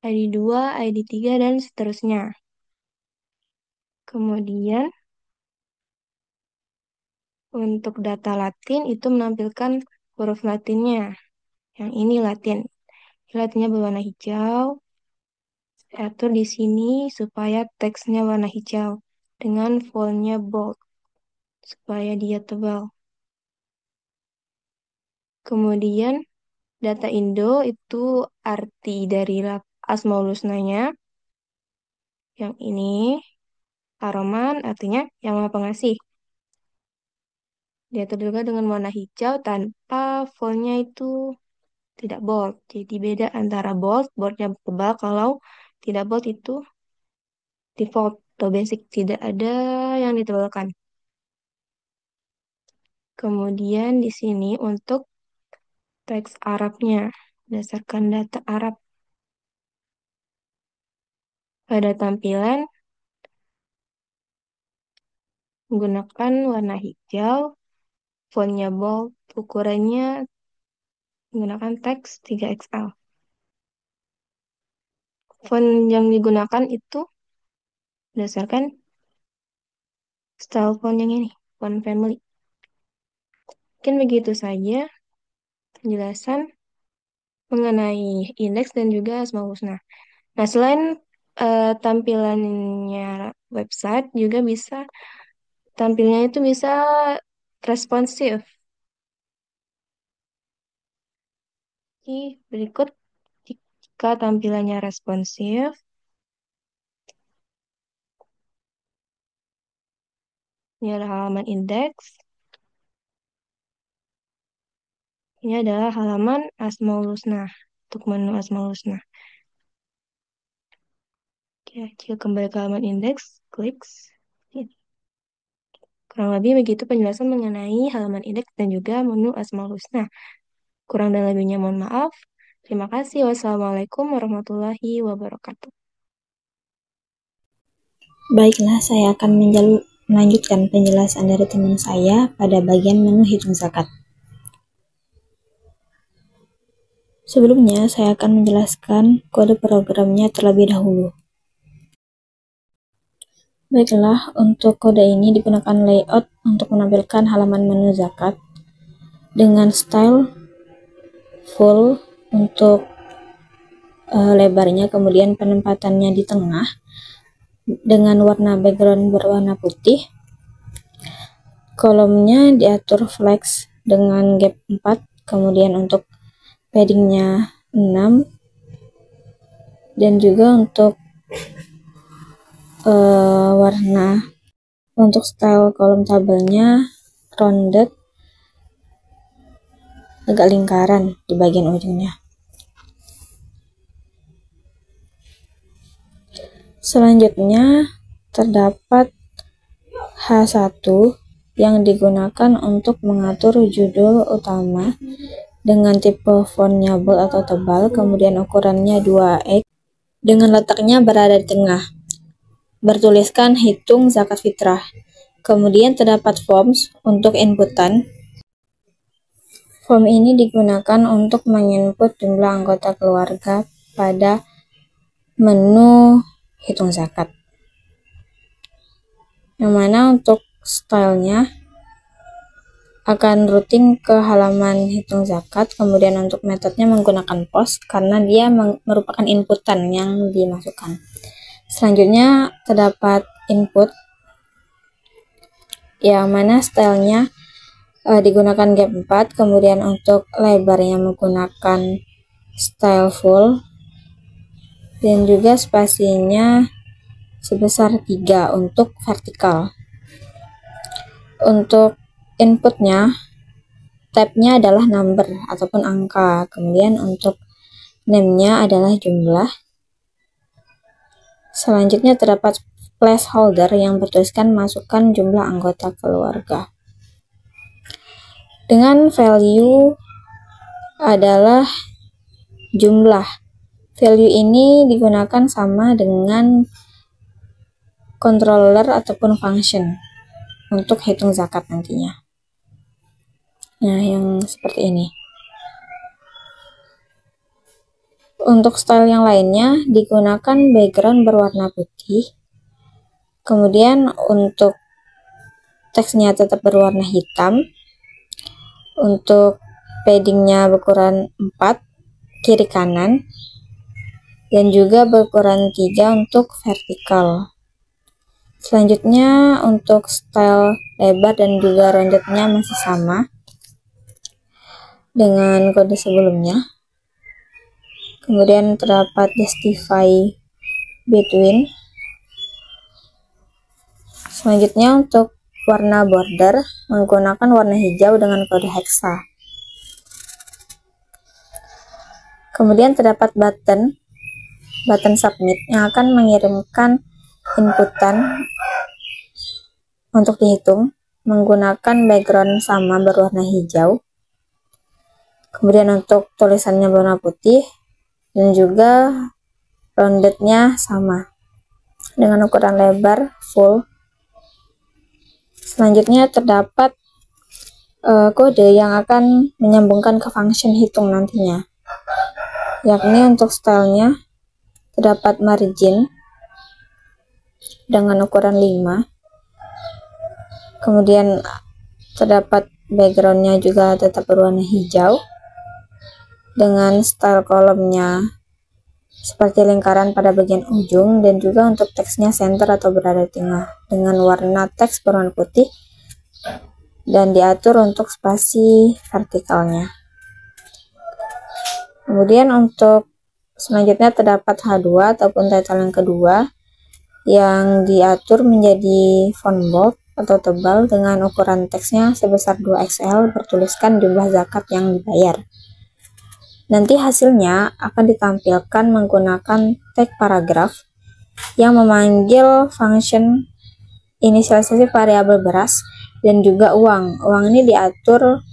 ID 2, ID 3, dan seterusnya. Kemudian untuk data Latin itu menampilkan huruf Latinnya. Yang ini Latin. Latinnya berwarna hijau. Saya atur di sini supaya teksnya warna hijau dengan fontnya bold supaya dia tebal. Kemudian data Indo itu arti dari Asmaul Husnanya. Yang ini Ar-Rahman artinya yang Maha Pengasih. Diatur juga dengan warna hijau tanpa fontnya itu tidak bold. Jadi beda antara boldnya tebal, kalau tidak bold itu default atau basic, tidak ada yang ditebalkan. Kemudian di sini untuk teks Arabnya, berdasarkan data Arab. Pada tampilan menggunakan warna hijau, fontnya bold, ukurannya menggunakan teks 3XL. Font yang digunakan itu berdasarkan style font yang ini, font family. Mungkin begitu saja penjelasan mengenai indeks dan juga Asmaul Husna. Nah, selain tampilannya website, juga tampilnya itu bisa responsif. Jadi, berikut jika tampilannya responsif, ini adalah halaman indeks. Ini adalah halaman Asmaul Husna, untuk menu Asmaul Husna. Oke, jika kembali ke halaman indeks, klik sini. Kurang lebih begitu penjelasan mengenai halaman indeks dan juga menu Asmaul Husna. Kurang dan lebihnya mohon maaf. Terima kasih. Wassalamualaikum warahmatullahi wabarakatuh. Baiklah, saya akan melanjutkan penjelasan dari teman saya pada bagian menu hitung zakat. Sebelumnya, saya akan menjelaskan kode programnya terlebih dahulu. Baiklah, untuk kode ini digunakan layout untuk menampilkan halaman menu zakat dengan style full untuk lebarnya, kemudian penempatannya di tengah dengan warna background berwarna putih. Kolomnya diatur flex dengan gap 4, kemudian untuk paddingnya 6, dan juga untuk warna untuk style kolom tabelnya rounded, agak lingkaran di bagian ujungnya. Selanjutnya terdapat H1 yang digunakan untuk mengatur judul utama dengan tipe fontnya bold atau tebal, kemudian ukurannya 2x dengan letaknya berada di tengah. Bertuliskan hitung zakat fitrah. Kemudian terdapat forms untuk inputan. Form ini digunakan untuk menginput jumlah anggota keluarga pada menu hitung zakat. Yang mana untuk stylenya akan routing ke halaman hitung zakat, kemudian untuk metodenya menggunakan post karena dia merupakan inputan yang dimasukkan. Selanjutnya terdapat input yang mana stylenya digunakan gap 4, kemudian untuk lebarnya menggunakan style full, dan juga spasinya sebesar 3 untuk vertikal. Untuk inputnya, tabnya adalah number ataupun angka, kemudian untuk name-nya adalah jumlah. Selanjutnya terdapat placeholder yang bertuliskan masukkan jumlah anggota keluarga. Dengan value adalah jumlah. Value ini digunakan sama dengan controller ataupun function untuk hitung zakat nantinya. Nah, yang seperti ini. Untuk style yang lainnya digunakan background berwarna putih. Kemudian untuk teksnya tetap berwarna hitam. Untuk paddingnya berukuran 4 kiri kanan, dan juga berukuran 3 untuk vertikal. Selanjutnya untuk style lebar dan juga ronjotnya masih sama dengan kode sebelumnya. Kemudian terdapat justify between. Selanjutnya untuk warna border menggunakan warna hijau dengan kode hexa. Kemudian terdapat button submit yang akan mengirimkan inputan untuk dihitung menggunakan background sama berwarna hijau. Kemudian untuk tulisannya berwarna putih dan juga roundednya sama dengan ukuran lebar full. Selanjutnya terdapat kode yang akan menyambungkan ke function hitung nantinya, yakni untuk stylenya terdapat margin dengan ukuran 5, kemudian terdapat backgroundnya juga tetap berwarna hijau dengan style kolomnya seperti lingkaran pada bagian ujung, dan juga untuk teksnya center atau berada di tengah dengan warna teks berwarna putih, dan diatur untuk spasi vertikalnya. Kemudian untuk selanjutnya terdapat H2 ataupun title yang kedua yang diatur menjadi font bold atau tebal dengan ukuran teksnya sebesar 2XL bertuliskan jumlah zakat yang dibayar. Nanti hasilnya akan ditampilkan menggunakan tag paragraf yang memanggil function inisialisasi variabel beras dan juga uang. Uang ini diatur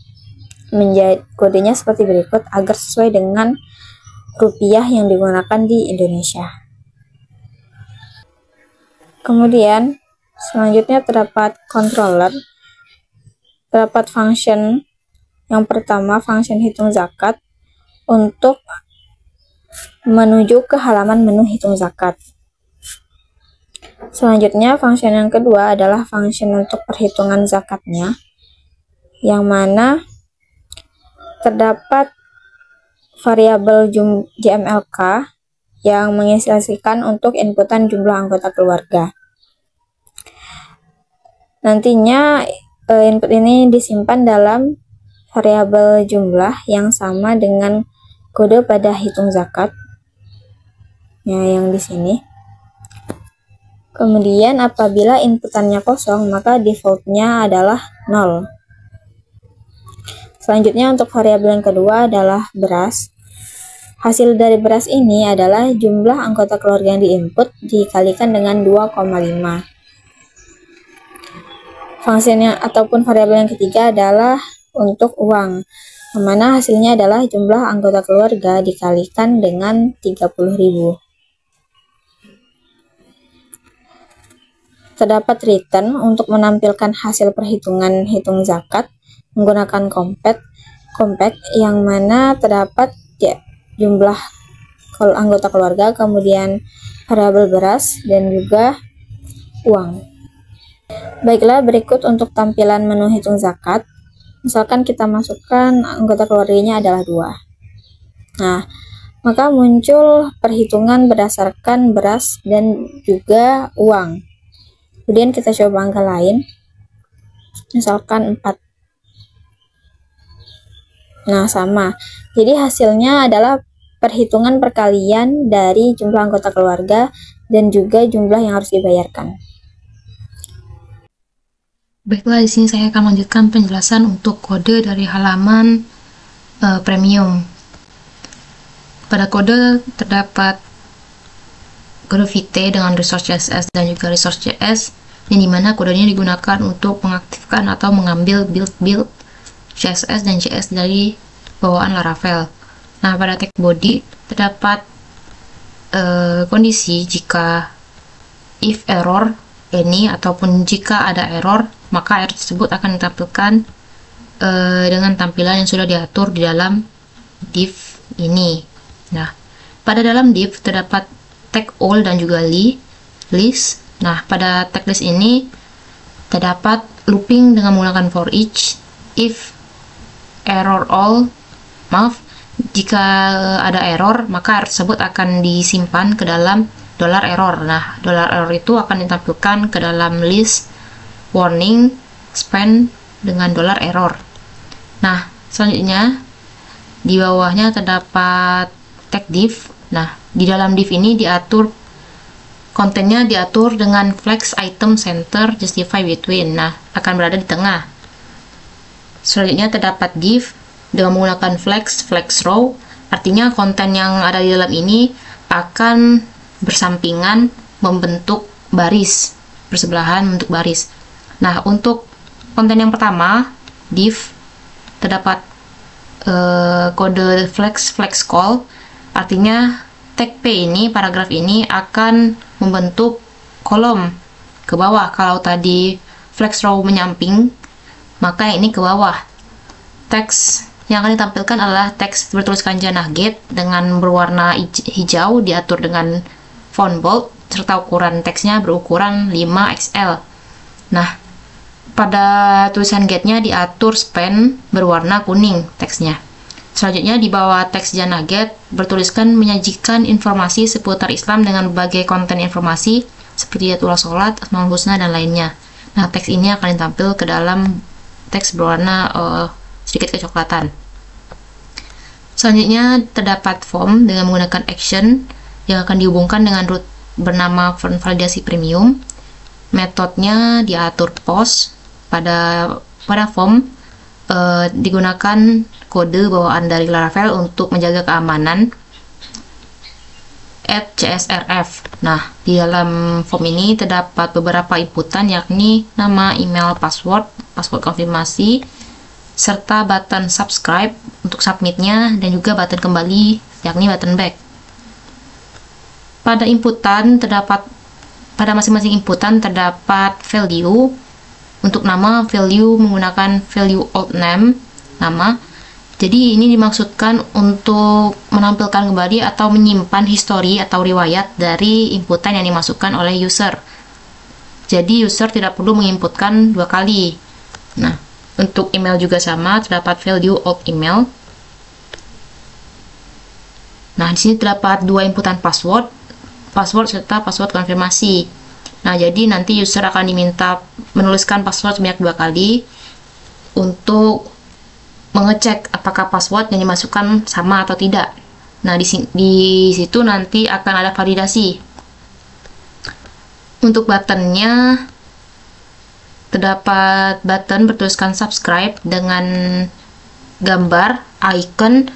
menjadi kodenya seperti berikut agar sesuai dengan rupiah yang digunakan di Indonesia. Kemudian selanjutnya terdapat controller, terdapat function yang pertama, function hitung zakat untuk menuju ke halaman menu hitung zakat. Selanjutnya function yang kedua adalah function untuk perhitungan zakatnya, yang mana terdapat variabel JMLK yang menginisialisasikan untuk inputan jumlah anggota keluarga. Nantinya input ini disimpan dalam variabel jumlah yang sama dengan kode pada hitung zakat, yang di sini. Kemudian apabila inputannya kosong, maka defaultnya adalah 0. Selanjutnya untuk variabel yang kedua adalah beras. Hasil dari beras ini adalah jumlah anggota keluarga yang diinput dikalikan dengan 2,5. Fungsinya ataupun variabel yang ketiga adalah untuk uang, mana hasilnya adalah jumlah anggota keluarga dikalikan dengan 30.000. Terdapat return untuk menampilkan hasil perhitungan hitung zakat menggunakan compact yang mana terdapat jumlah anggota keluarga, kemudian variabel beras dan juga uang. Baiklah, berikut untuk tampilan menu hitung zakat. Misalkan kita masukkan anggota keluarganya adalah 2. Nah, maka muncul perhitungan berdasarkan beras dan juga uang. Kemudian kita coba angka lain, misalkan 4. Nah, sama. Jadi hasilnya adalah perhitungan perkalian dari jumlah anggota keluarga dan juga jumlah yang harus dibayarkan. Baiklah, di sini saya akan melanjutkan penjelasan untuk kode dari halaman premium. Pada kode terdapat kode VT dengan resource CSS dan juga resource JS, yang dimana kodenya digunakan untuk mengaktifkan atau mengambil build CSS dan JS dari bawaan Laravel. Nah, pada tag body terdapat kondisi jika if error any ataupun jika ada error, maka error tersebut akan ditampilkan dengan tampilan yang sudah diatur di dalam div ini. Nah, pada dalam div terdapat tag all dan juga list. Nah, pada tag list ini terdapat looping dengan menggunakan for each, if error all, jika ada error, maka error tersebut akan disimpan ke dalam $error. Nah, $error itu akan ditampilkan ke dalam list warning span dengan $error. Nah, selanjutnya di bawahnya terdapat tag div. Nah, di dalam div ini kontennya diatur dengan flex item center justify between. Nah, akan berada di tengah. Selanjutnya terdapat div dengan menggunakan flex row, artinya konten yang ada di dalam ini akan bersampingan membentuk baris, bersebelahan membentuk baris. Nah, untuk konten yang pertama, div, terdapat kode flex call, artinya tag P ini, paragraf ini akan membentuk kolom ke bawah. Kalau tadi flex row menyamping, maka ini ke bawah. Teks yang akan ditampilkan adalah teks bertuliskan Jannah Gate dengan berwarna hijau, diatur dengan font bold, serta ukuran teksnya berukuran 5XL. Nah, pada tulisan gate-nya diatur span berwarna kuning teksnya. Selanjutnya di bawah teks Jannah Gate bertuliskan menyajikan informasi seputar Islam dengan berbagai konten informasi seperti jadwal sholat, Asmaul Husna, dan lainnya. Nah, teks ini akan ditampil ke dalam teks berwarna sedikit kecoklatan. Selanjutnya terdapat form dengan menggunakan action yang akan dihubungkan dengan root bernama form validasi premium. Metodenya diatur post. Pada form digunakan kode bawaan dari Laravel untuk menjaga keamanan @csrf. Nah, di dalam form ini terdapat beberapa inputan, yakni nama, email, password konfirmasi, serta button subscribe untuk submitnya, dan juga button kembali, yakni button back. Pada masing-masing inputan terdapat value. Untuk nama, value menggunakan value old name, nama. Jadi ini dimaksudkan untuk menampilkan kembali atau menyimpan histori atau riwayat dari inputan yang dimasukkan oleh user. Jadi user tidak perlu menginputkan dua kali. Nah, untuk email juga sama, terdapat value old email. Nah, di sini terdapat dua inputan password serta password konfirmasi. Nah, jadi nanti user akan diminta menuliskan password sebanyak 2 kali untuk mengecek apakah password yang dimasukkan sama atau tidak. Nah, di situ nanti akan ada validasi. Untuk buttonnya terdapat button bertuliskan subscribe dengan gambar icon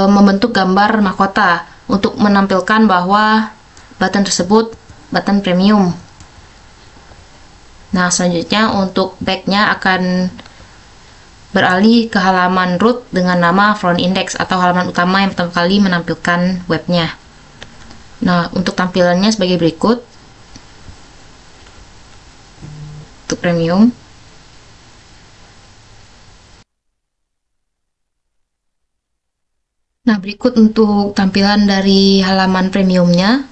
membentuk gambar mahkota untuk menampilkan bahwa button tersebut button premium. Nah, selanjutnya untuk back-nya akan beralih ke halaman root dengan nama front index atau halaman utama yang pertama kali menampilkan webnya. Nah, untuk tampilannya sebagai berikut. Untuk premium, nah, berikut untuk tampilan dari halaman premiumnya.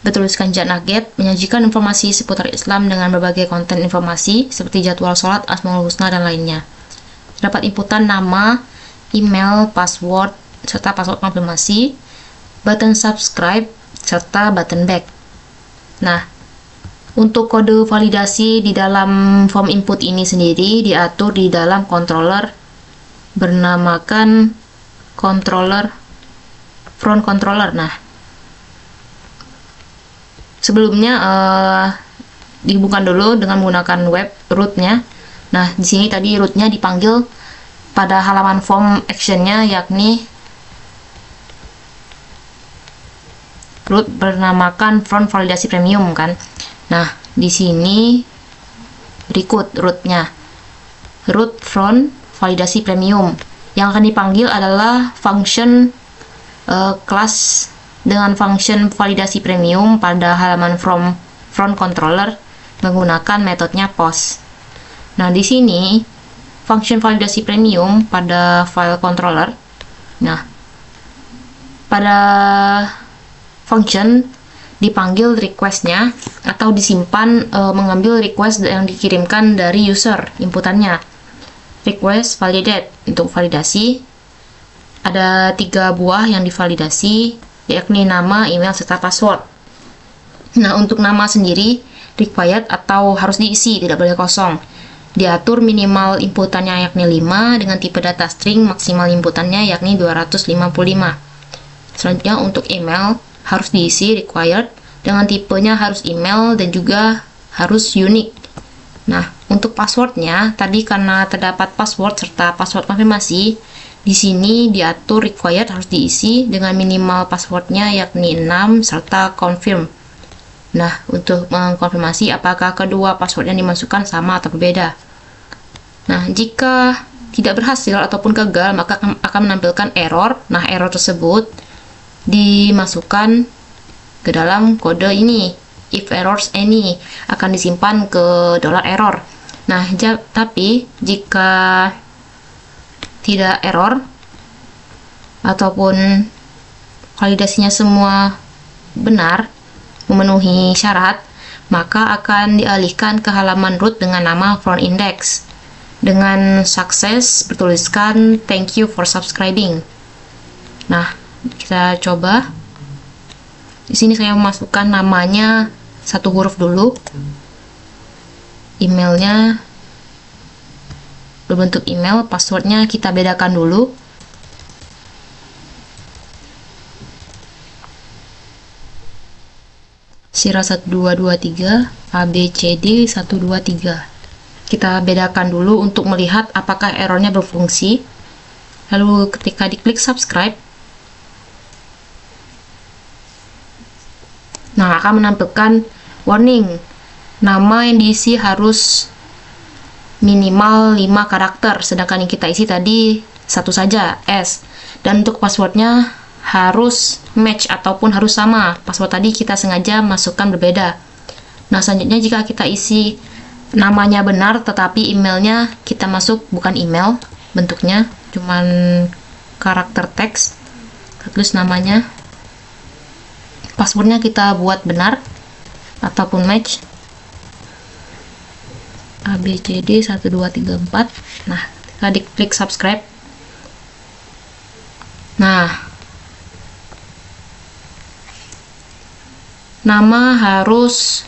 Bertuliskan Jannah Gate menyajikan informasi seputar Islam dengan berbagai konten informasi seperti jadwal sholat, Asmaul Husna, dan lainnya. Terdapat inputan nama, email, password, serta password konfirmasi, button subscribe, serta button back. Nah, untuk kode validasi di dalam form input ini sendiri diatur di dalam controller bernamakan front controller. Nah, sebelumnya dihubungkan dulu dengan menggunakan web rootnya. Nah, di sini tadi rootnya dipanggil pada halaman form actionnya, yakni root bernamakan front validasi premium kan. Nah, di sini berikut rootnya, root front validasi premium. Yang akan dipanggil adalah function kelas dengan function validasi premium pada halaman front controller menggunakan metodenya post. Nah, di sini function validasi premium pada file controller. Nah, pada function dipanggil requestnya atau disimpan mengambil request yang dikirimkan dari user inputannya. Request validate untuk validasi. Ada 3 buah yang divalidasi, yakni nama, email, serta password. Nah, untuk nama sendiri required atau harus diisi, tidak boleh kosong. Diatur minimal inputannya yakni 5 dengan tipe data string, maksimal inputannya yakni 255. Selanjutnya untuk email harus diisi required dengan tipenya harus email dan juga harus unique. Nah, untuk passwordnya tadi karena terdapat password serta password konfirmasi, di sini diatur required harus diisi dengan minimal passwordnya yakni 6 serta confirm. Nah, untuk mengkonfirmasi apakah kedua password yang dimasukkan sama atau berbeda. Nah, jika tidak berhasil ataupun gagal, maka akan menampilkan error. Nah, error tersebut dimasukkan ke dalam kode ini. If errors any akan disimpan ke $error. Nah, tapi jika tidak error ataupun validasinya semua benar, memenuhi syarat, maka akan dialihkan ke halaman root dengan nama front index. Dengan sukses bertuliskan thank you for subscribing. Nah, kita coba. Di sini saya memasukkan namanya 1 huruf dulu. Emailnya berbentuk email, passwordnya kita bedakan dulu. Sira 1223, ABCD 123. Kita bedakan dulu untuk melihat apakah errornya berfungsi. Lalu ketika diklik subscribe, nah akan menampilkan warning, nama yang diisi harus minimal 5 karakter, sedangkan yang kita isi tadi 1 saja, S. Dan untuk passwordnya harus match ataupun harus sama. Password tadi kita sengaja masukkan berbeda. Nah, selanjutnya jika kita isi namanya benar tetapi emailnya kita masuk bukan email, bentuknya cuman karakter teks, terus namanya, passwordnya kita buat benar ataupun match, ABCD 1234. Nah, kita diklik subscribe. Nah, nama harus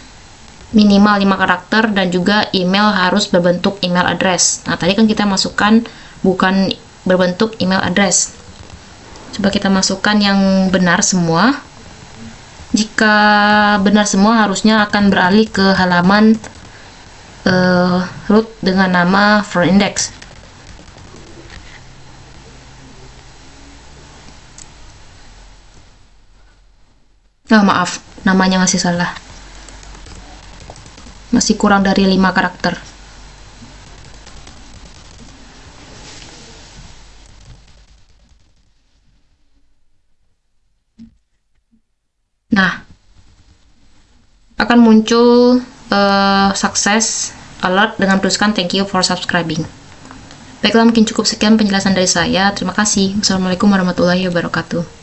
minimal 5 karakter dan juga email harus berbentuk email address. Nah, tadi kan kita masukkan bukan berbentuk email address. Coba kita masukkan yang benar semua. Jika benar semua, harusnya akan beralih ke halaman root dengan nama front index. Oh, maaf, namanya masih salah. Masih kurang dari 5 karakter. Nah, akan muncul success alert dengan tuliskan thank you for subscribing. Baiklah, mungkin cukup sekian penjelasan dari saya. Terima kasih. Wassalamualaikum warahmatullahi wabarakatuh.